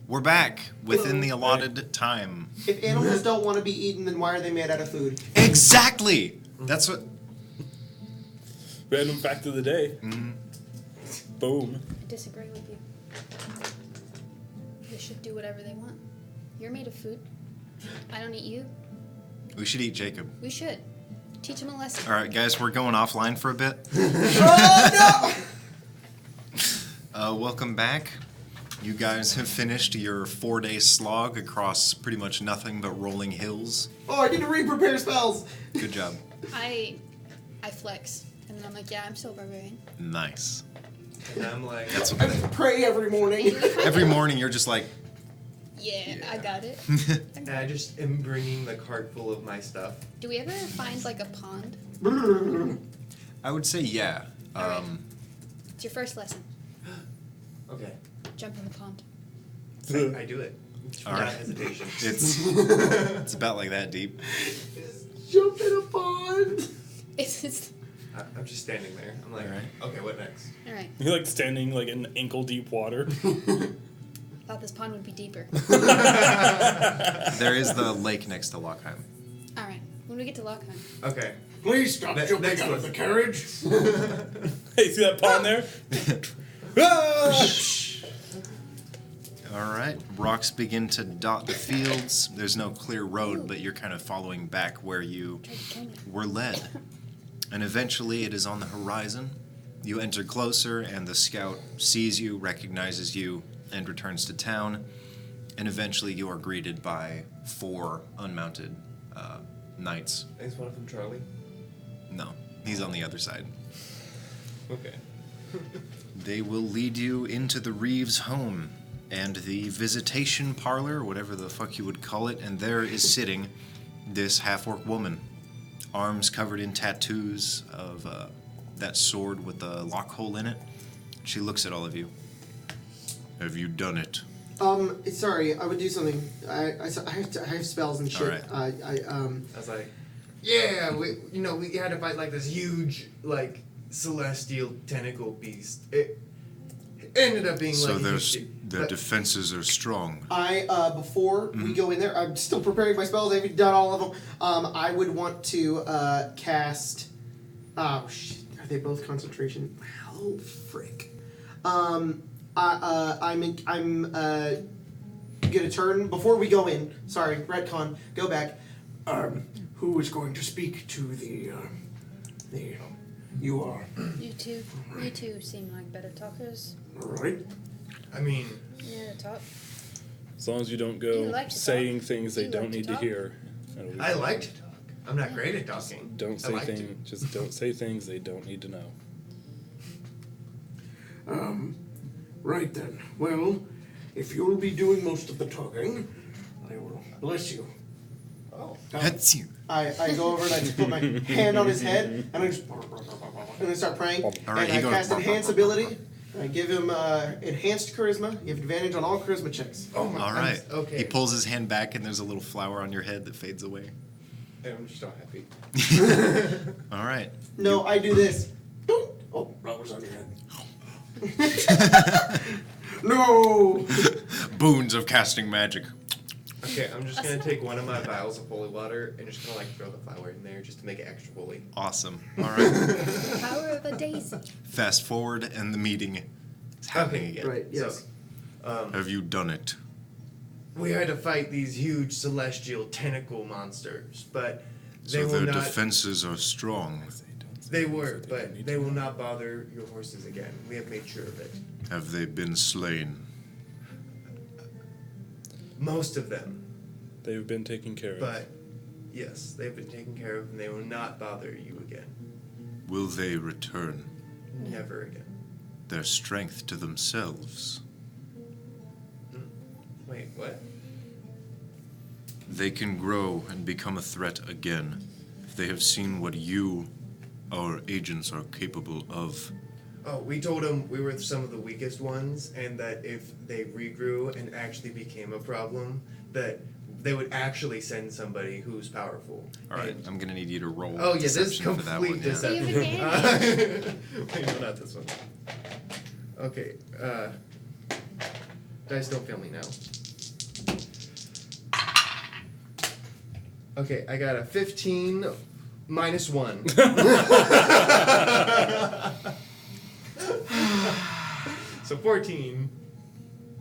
We're back within the allotted time. If animals don't want to be eaten, then why are they made out of food? Exactly! That's what... Random fact of the day. Boom. I disagree with you. They should do whatever they want. You're made of food. I don't eat you. We should eat Jacob. We should. Teach him a lesson. All right, guys, we're going offline for a bit. Welcome back. You guys have finished your 4-day slog across pretty much nothing but rolling hills. Oh, I need to re-prepare spells. Good job. I flex. And then I'm like, yeah, I'm still a barbarian. Nice. And I'm like, That's I what, pray every morning. every morning you're just like, Yeah, I got it. and I just am bringing the cart full of my stuff. Do we ever find like a pond? I would say yeah. All right. It's your first lesson. Okay, Jump in the pond. I do it. All Without right. hesitation. It's about like that deep. Jump in a pond. It's I'm just standing there. I'm like, Alright. okay, what next? all right. You're like standing like in ankle deep water. Thought this pond would be deeper. There is the lake next to Lockheim. All right. When we get to Lockheim. Okay. Please stop Ne- jumping next out of one. the carriage. Hey, see that pond there? All right. Rocks begin to dot the fields. There's no clear road, but you're kind of following back where you Tried to kill me. were led. And eventually it is on the horizon. You enter closer, and the scout sees you, recognizes you, and returns to town. And eventually you are greeted by 4 unmounted knights. Is one of them Charlie? No, he's on the other side. Okay. They will lead you into the Reeves home and the visitation parlor, whatever the fuck you would call it, and there is sitting this half-orc woman, arms covered in tattoos of that sword with the lock hole in it. She looks at all of you. Have you done it? Sorry, I would do something. I have spells and shit. Alright. I was like, yeah, we had to fight like this huge, like, celestial tentacle beast. It ended up being So like... their defenses are strong. Before we go in there, I'm still preparing my spells. I haven't done all of them. I would want to cast. Oh shit! Are they both concentration? Oh frick. I'm gonna turn before we go in. Sorry, retcon. Go back. Who is going to speak to the you are, You two seem like better talkers. right? I mean, Yeah, talk. As long as you don't You go like to saying talk. things they You don't like to need to talk. hear. That'll be I fine. like to talk. I'm not great at talking. Don't I say like to. things. Just don't say things they don't need to know. Right then. Well, if you'll be doing most of the talking, I will bless you. Oh. That's you. I go over and I just put my hand on his head and I just and I start praying. All right, and he I goes, cast enhance ability. And I give him enhanced charisma. You have advantage on all charisma checks. Oh my All right. Okay. He pulls his hand back, and there's a little flower on your head that fades away. I'm just so happy. All right. No, I do this. Oh, that was on your head. No! Boons of casting magic. Okay, I'm just gonna take one of my vials of holy water and just gonna like throw the flower in there just to make it extra holy. Awesome. All right. Power of a daisy. Fast forward, and the meeting is happening Okay, again. Right. Yes. Have you done it? We had to fight these huge celestial tentacle monsters, but they So will their not. defenses are strong. They were, but they will not bother your horses again. We have made sure of it. Have they been slain? Most of them, They've been taken care of. but yes, they've been taken care of, and they will not bother you again. Will they return Never again. their strength to themselves? Wait, what? They can grow and become a threat again if they have seen what you, our agents, are capable of. Oh, we told them we were some of the weakest ones, and that if they regrew and actually became a problem, that they would actually send somebody who's powerful. All right, And- I'm gonna need you to roll Oh yeah, this is deception for that one. complete Yeah. deception. You have Wait, no, not this one. Okay, dice don't fail me now. Okay, I got a 15 minus 1. So 14.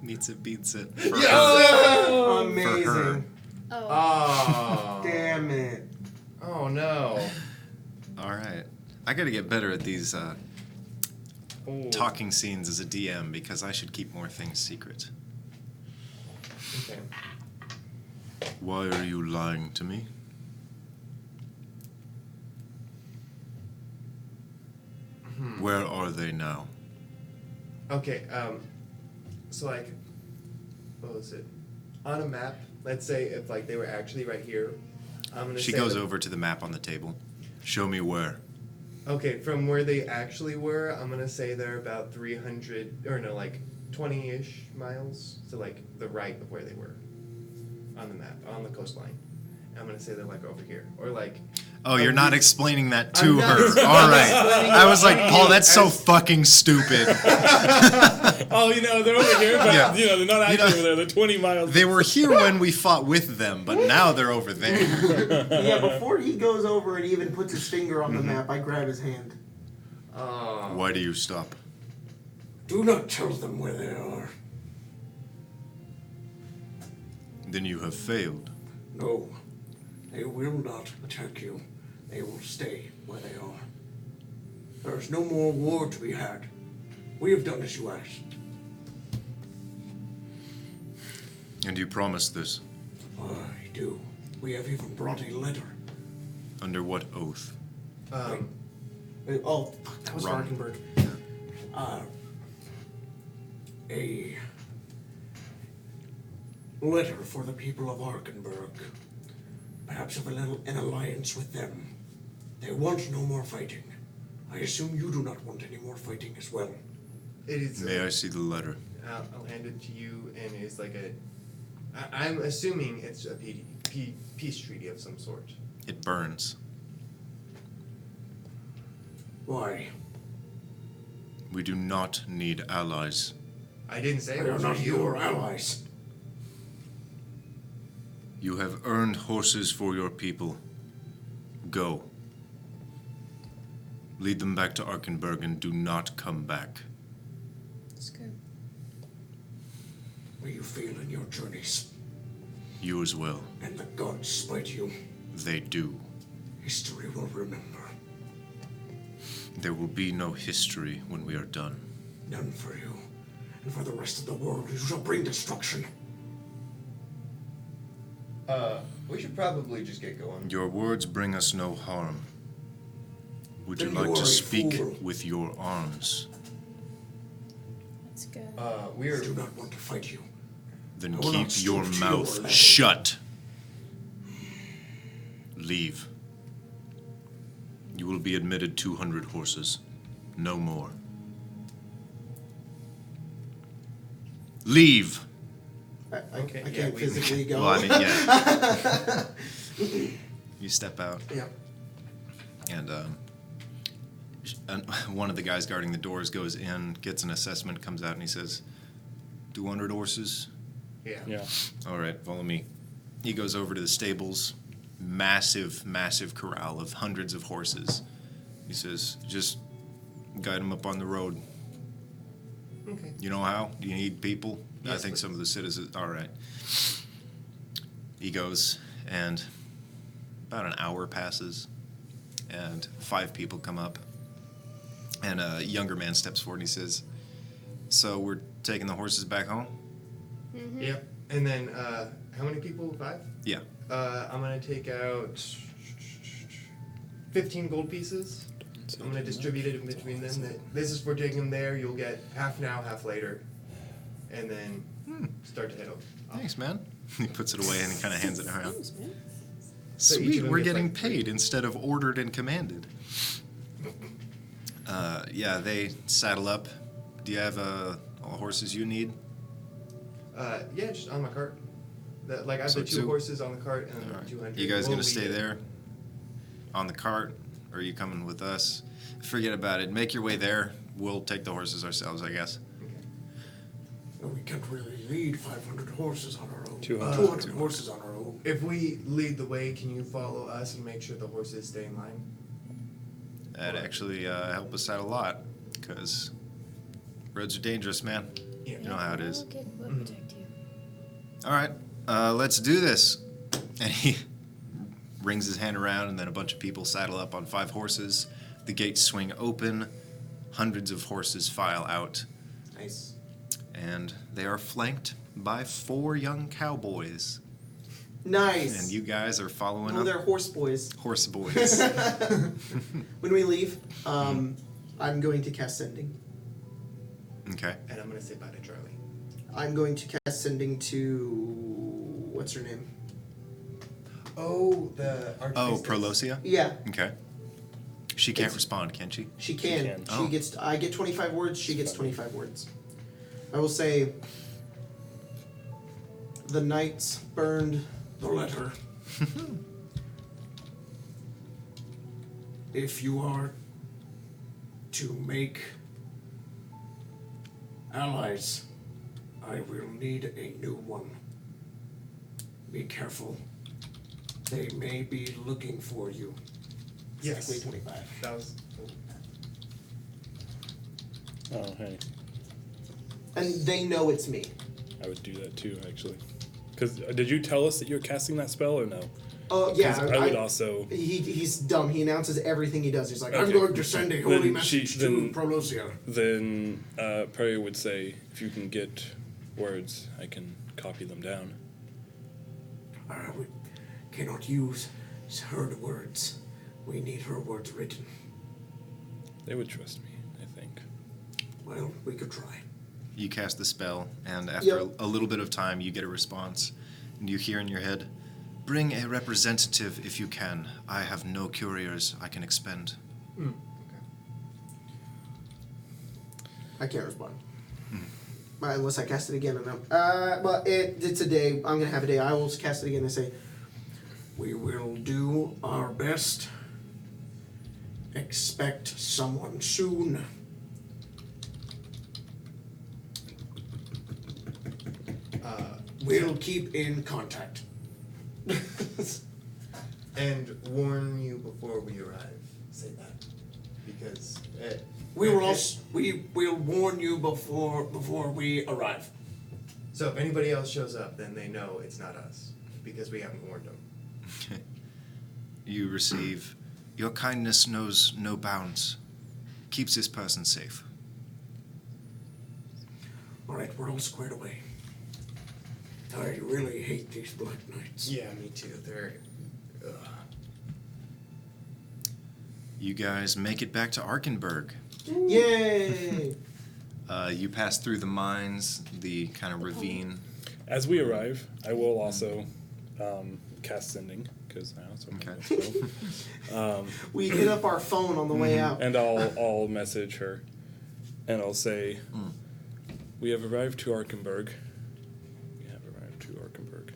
Meets it, beats it. Oh, For her. amazing. Oh. Oh. Damn it. Oh no. All right. I got to get better at these Ooh. talking scenes as a DM because I should keep more things secret. Okay. Why are you lying to me? Where are they now? Okay, so like, what was it? On a map, let's say if like they were actually right here, I'm gonna She say goes that- over to the map on the table. Show me where. Okay, from where they actually were, I'm gonna say they're about 300, or no, like 20-ish miles to like the right of where they were on the map, on the coastline. And I'm gonna say they're like over here, or like. Oh, you're not explaining that to I'm not her. explaining All right. it I was like, to Paul, you that's so as- fucking stupid. Oh, they're over here, but Yeah. they're not actually over there. They're 20 miles. They were here when we fought with them, but now they're over there. Yeah, before he goes over and even puts his finger on the map, I grab his hand. Why do you stop? Do not tell them where they are. Then you have failed. No, they will not attack you. They will stay where they are. There is no more war to be had. We have done as you asked. And you promised this. I do. We have even brought a letter. Under what oath? Oh, fuck, that was Wrong. Farkenberg. A letter for the people of Arkenberg. Perhaps of an alliance with them. They want no more fighting. I assume you do not want any more fighting as well. It is. May I see the letter? I'll hand it to you, and it's like I'm assuming it's a peace treaty of some sort. It burns. Why? We do not need allies. I didn't say They it are was not you. your allies. You have earned horses for your people. Go. Lead them back to Arkenberg and do not come back. Let's go. May you fail in your journeys, You as well. and the gods spite you. They do. History will remember. There will be no history when we are done. None for you, and for the rest of the world you shall bring destruction. We should probably just get going. Your words bring us no harm. Would you Then like you to are a speak fool. with your arms? Let's go. I We're do not want to fight you. Then I will keep not your stoop to your mouth level. shut. Leave. You will be admitted 200 horses. No more. Leave. Okay, I yeah, can't we- physically go. Well, I mean, yeah. You step out, Yeah. and one of the guys guarding the doors goes in, gets an assessment, comes out, and he says, 200 horses? yeah. Yeah. All right, follow me. He goes over to the stables, massive, massive corral of hundreds of horses. He says, just guide them up on the road. Okay. You know how? Do you need people? I Yes, think please. some of the citizens. All right. He goes, and about an hour passes, and 5 people come up, and a younger man steps forward and he says, "So we're taking the horses back home?" Mm-hmm. Yep. And then how many people? 5? Yeah. I'm gonna take out 15 gold pieces. I'm gonna distribute it in between them. This is for taking them there. You'll get half now, half later, and then start to head up. Thanks, man. He puts it away and he kind of hands it around. Thanks, man. So each of Sweet, them we're gets, getting like, 3. paid instead of ordered and commanded. Yeah, they saddle up. Do you have all horses you need? Yeah, just on my cart. I have So the 2 two- horses on the cart and All right. 200. You guys We'll gonna lead stay it. there on the cart, or are you coming with us? Forget about it. Make your way there. We'll take the horses ourselves, I guess. No, we can't really lead 500 horses on our own. 200. 200 horses on our own. If we lead the way, can you follow us and make sure the horses stay in line? That'd actually help us out a lot, because roads are dangerous, man. Yeah. You know how it is. We'll protect you. All right, let's do this. And he rings his hand around, and then a bunch of people saddle up on 5 horses. The gates swing open. Hundreds of horses file out, Nice. and they are flanked by 4 young cowboys. Nice. And you guys are following Oh, up. they're horse boys. Horse boys. When we leave, I'm going to cast sending. Okay. And I'm gonna say bye to Charlie. I'm going to cast sending to what's her name? Oh, the Oh, Archpriestess. Prolosia? Yeah, Okay. She can't It's- respond, can she? she can. can. She Oh. gets. I get 25 words. She gets 25 words. I will say. The knights burned. The letter. If you are to make allies, I will need a new one. Be careful. They may be looking for you. Yes. Exactly 25. That was. Oh, hey. And they know it's me. I would do that too, actually. Because did you tell us that you're casting that spell or no? Oh yeah. 'Cause I would also. He's dumb. He announces everything he does. He's like, Okay. I'm going to send a holy Then message she- to then- Prolosia. Then Prairie would say, if you can get words, I can copy them down. We cannot use her words. We need her words written. They would trust me, I think. Well, we could try. You cast the spell, and after Yep. a little bit of time, you get a response. And you hear in your head, "Bring a representative if you can. I have no couriers I can expend." I can't respond. Unless I cast it again, I don't know. But it's a day. I'm gonna have a day. I will cast it again and say, We will do our best. Expect someone soon. We'll keep in contact. And warn you before we arrive. Say that. Because. We'll warn you before we arrive. So if anybody else shows up, then they know it's not us. Because we haven't warned them. You receive, "Your kindness knows no bounds. Keeps this person safe." All right, we're all squared away. I really hate these Black Knights. Yeah, me too. They're. You guys make it back to Arkenberg. "Yay!" You pass through the mines, the kind of ravine. As we arrive, I will also cast sending, because I also Okay. We hit up our phone on the way out. And I'll message her, and I'll say, "We have arrived to Arkenberg. We have arrived to Arkenberg.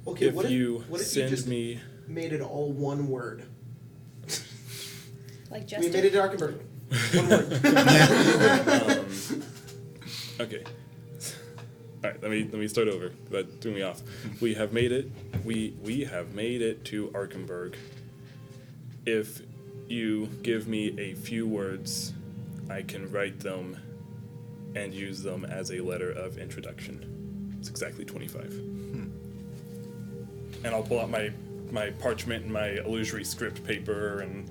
Okay, if you what if send you just me, made it all one word? Like We Justin. made it to Arkenberg. One word. okay. All right, let me start over. That threw me off. We have made it. We have made it to Arkenberg. If you give me a few words, I can write them and use them as a letter of introduction. It's exactly 25. And I'll pull out my parchment and my illusory script paper and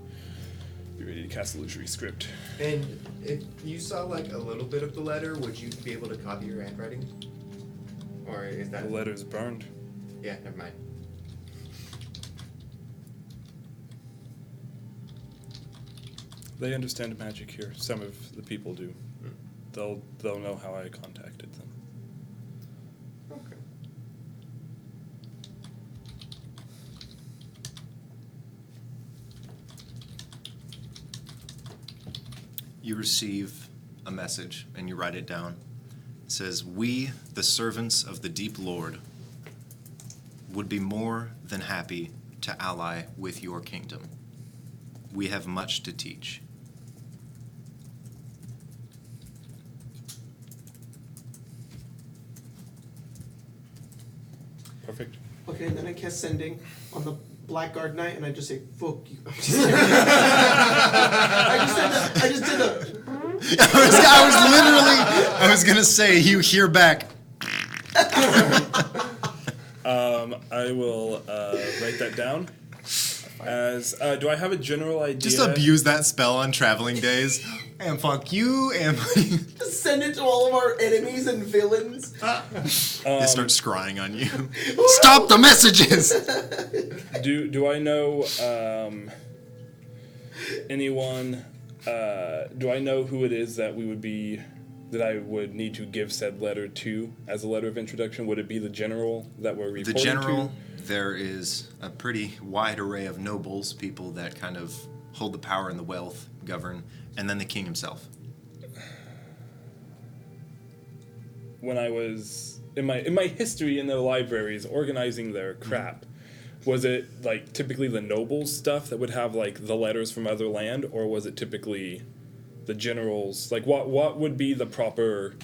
be ready to cast illusory script. And if you saw like a little bit of the letter, would you be able to copy your handwriting? Or is that The letter's burned. Yeah, never mind. They understand magic here. Some of the people do. They'll know how I contacted them. Okay. You receive a message and you write it down. It says, "We, the servants of the Deep Lord, would be more than happy to ally with your kingdom. We have much to teach." Okay, and then I cast Sending on the Blackguard Knight, and I just say, fuck you. I just did the. I was gonna say, you hear back. I will write that down. As do I have a general idea? Just abuse that spell on traveling days. And fuck you, and Just send it to all of our enemies and villains. they start scrying on you. Stop the messages! Do I know anyone? Do I know who it is that I would need to give said letter to as a letter of introduction? Would it be the general that we're reporting The general, to? there is a pretty wide array of nobles, people that kind of hold the power and the wealth, govern, and then the king himself. When I was in my history in the libraries organizing their crap, was it like typically the nobles stuff that would have like the letters from other land, or was it typically the generals? Like what would be the proper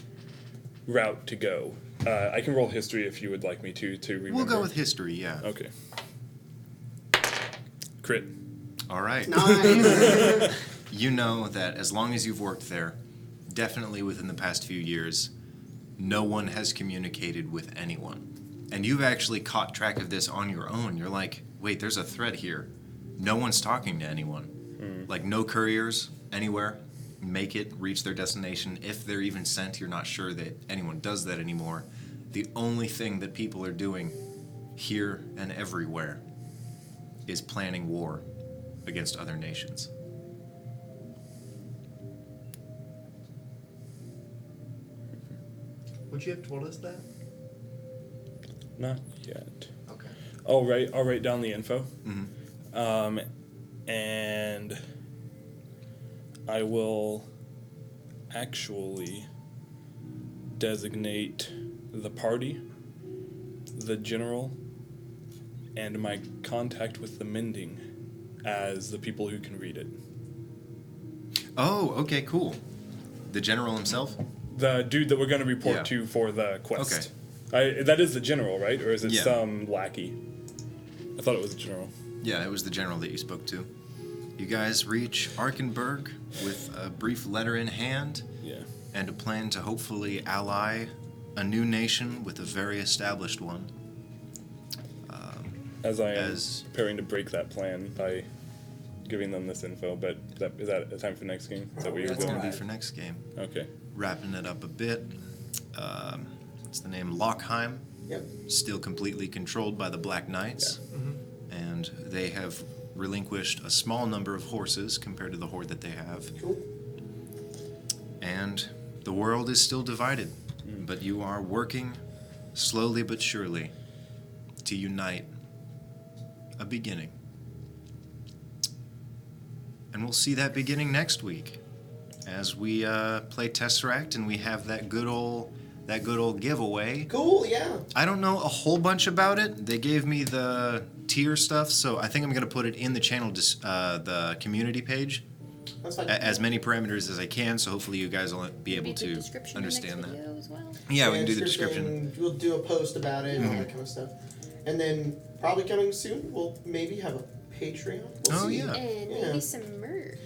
route to go? I can roll history if you would like me to remember. We'll go with history, yeah. Okay. Crit. All right. Nice. You know that as long as you've worked there, definitely within the past few years, no one has communicated with anyone. And you've actually caught track of this on your own. You're like, wait, there's a thread here. No one's talking to anyone. Like, no couriers anywhere make it reach their destination. If they're even sent, you're not sure that anyone does that anymore. The only thing that people are doing here and everywhere is planning war against other nations. Would you have told us that? Not yet. Okay. I'll write down the info. Mm-hmm. And I will actually designate the party, the general, and my contact with the mending as the people who can read it. Oh, okay, cool. The general himself? The dude that we're going to report Yeah. to for the quest. Okay. That is the general, right? Or is it Yeah. some lackey? I thought it was the general. Yeah, it was the general that you spoke to. You guys reach Arkenberg with a brief letter in hand Yeah. and a plan to hopefully ally a new nation with a very established one. As I am As- preparing to break that plan by giving them this info, but is that a time for next game? Is that what you're That's doing? going to be for next game. Okay. Wrapping it up a bit. What's the name? Lockheim. Yep. Still completely controlled by the Black Knights. And they have relinquished a small number of horses compared to the horde that they have. Cool. And the world is still divided. But you are working slowly but surely to unite a beginning. And we'll see that beginning next week as we play Tesseract and we have that good old giveaway. Cool, yeah. I don't know a whole bunch about it. They gave me the tier stuff, so I think I'm gonna put it in the channel, the community page, That's fine. as many parameters as I can. So hopefully you guys will be able Maybe the to description understand in the that. next video as well. Yeah, we can do the description. We'll do a post about it and all that kind of stuff. And then probably coming soon, we'll maybe have a Patreon. We'll Oh, see. yeah. And Yeah. maybe some merch.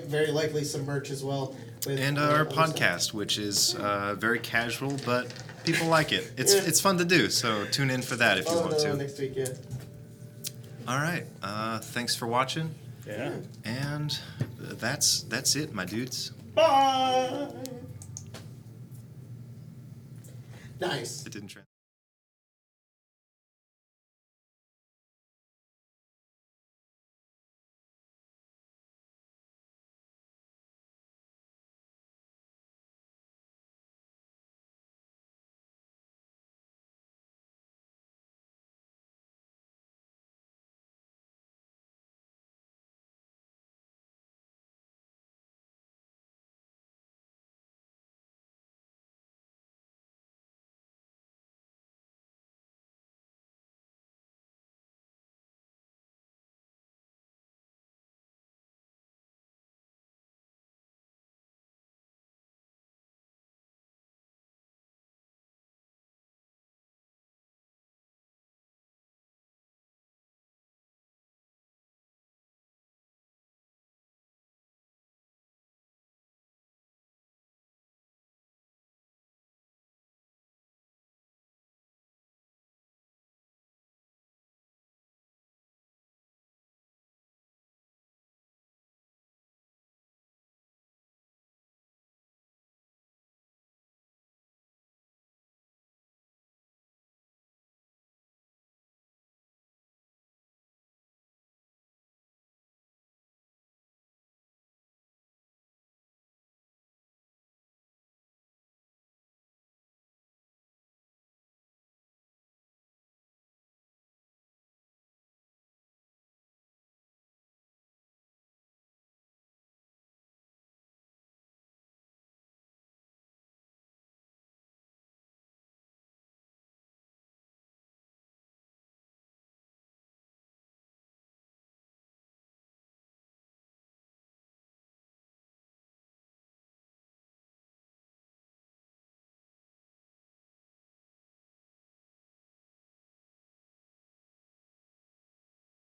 Very likely some merch as well. With, And our other stuff. podcast, which is very casual, but people like it. It's Yeah. it's fun to do. So tune in for that if you Oh, want no, to. next week, yeah. All right. Thanks for watching. Yeah. And that's it, my dudes. Bye. Nice. It didn't.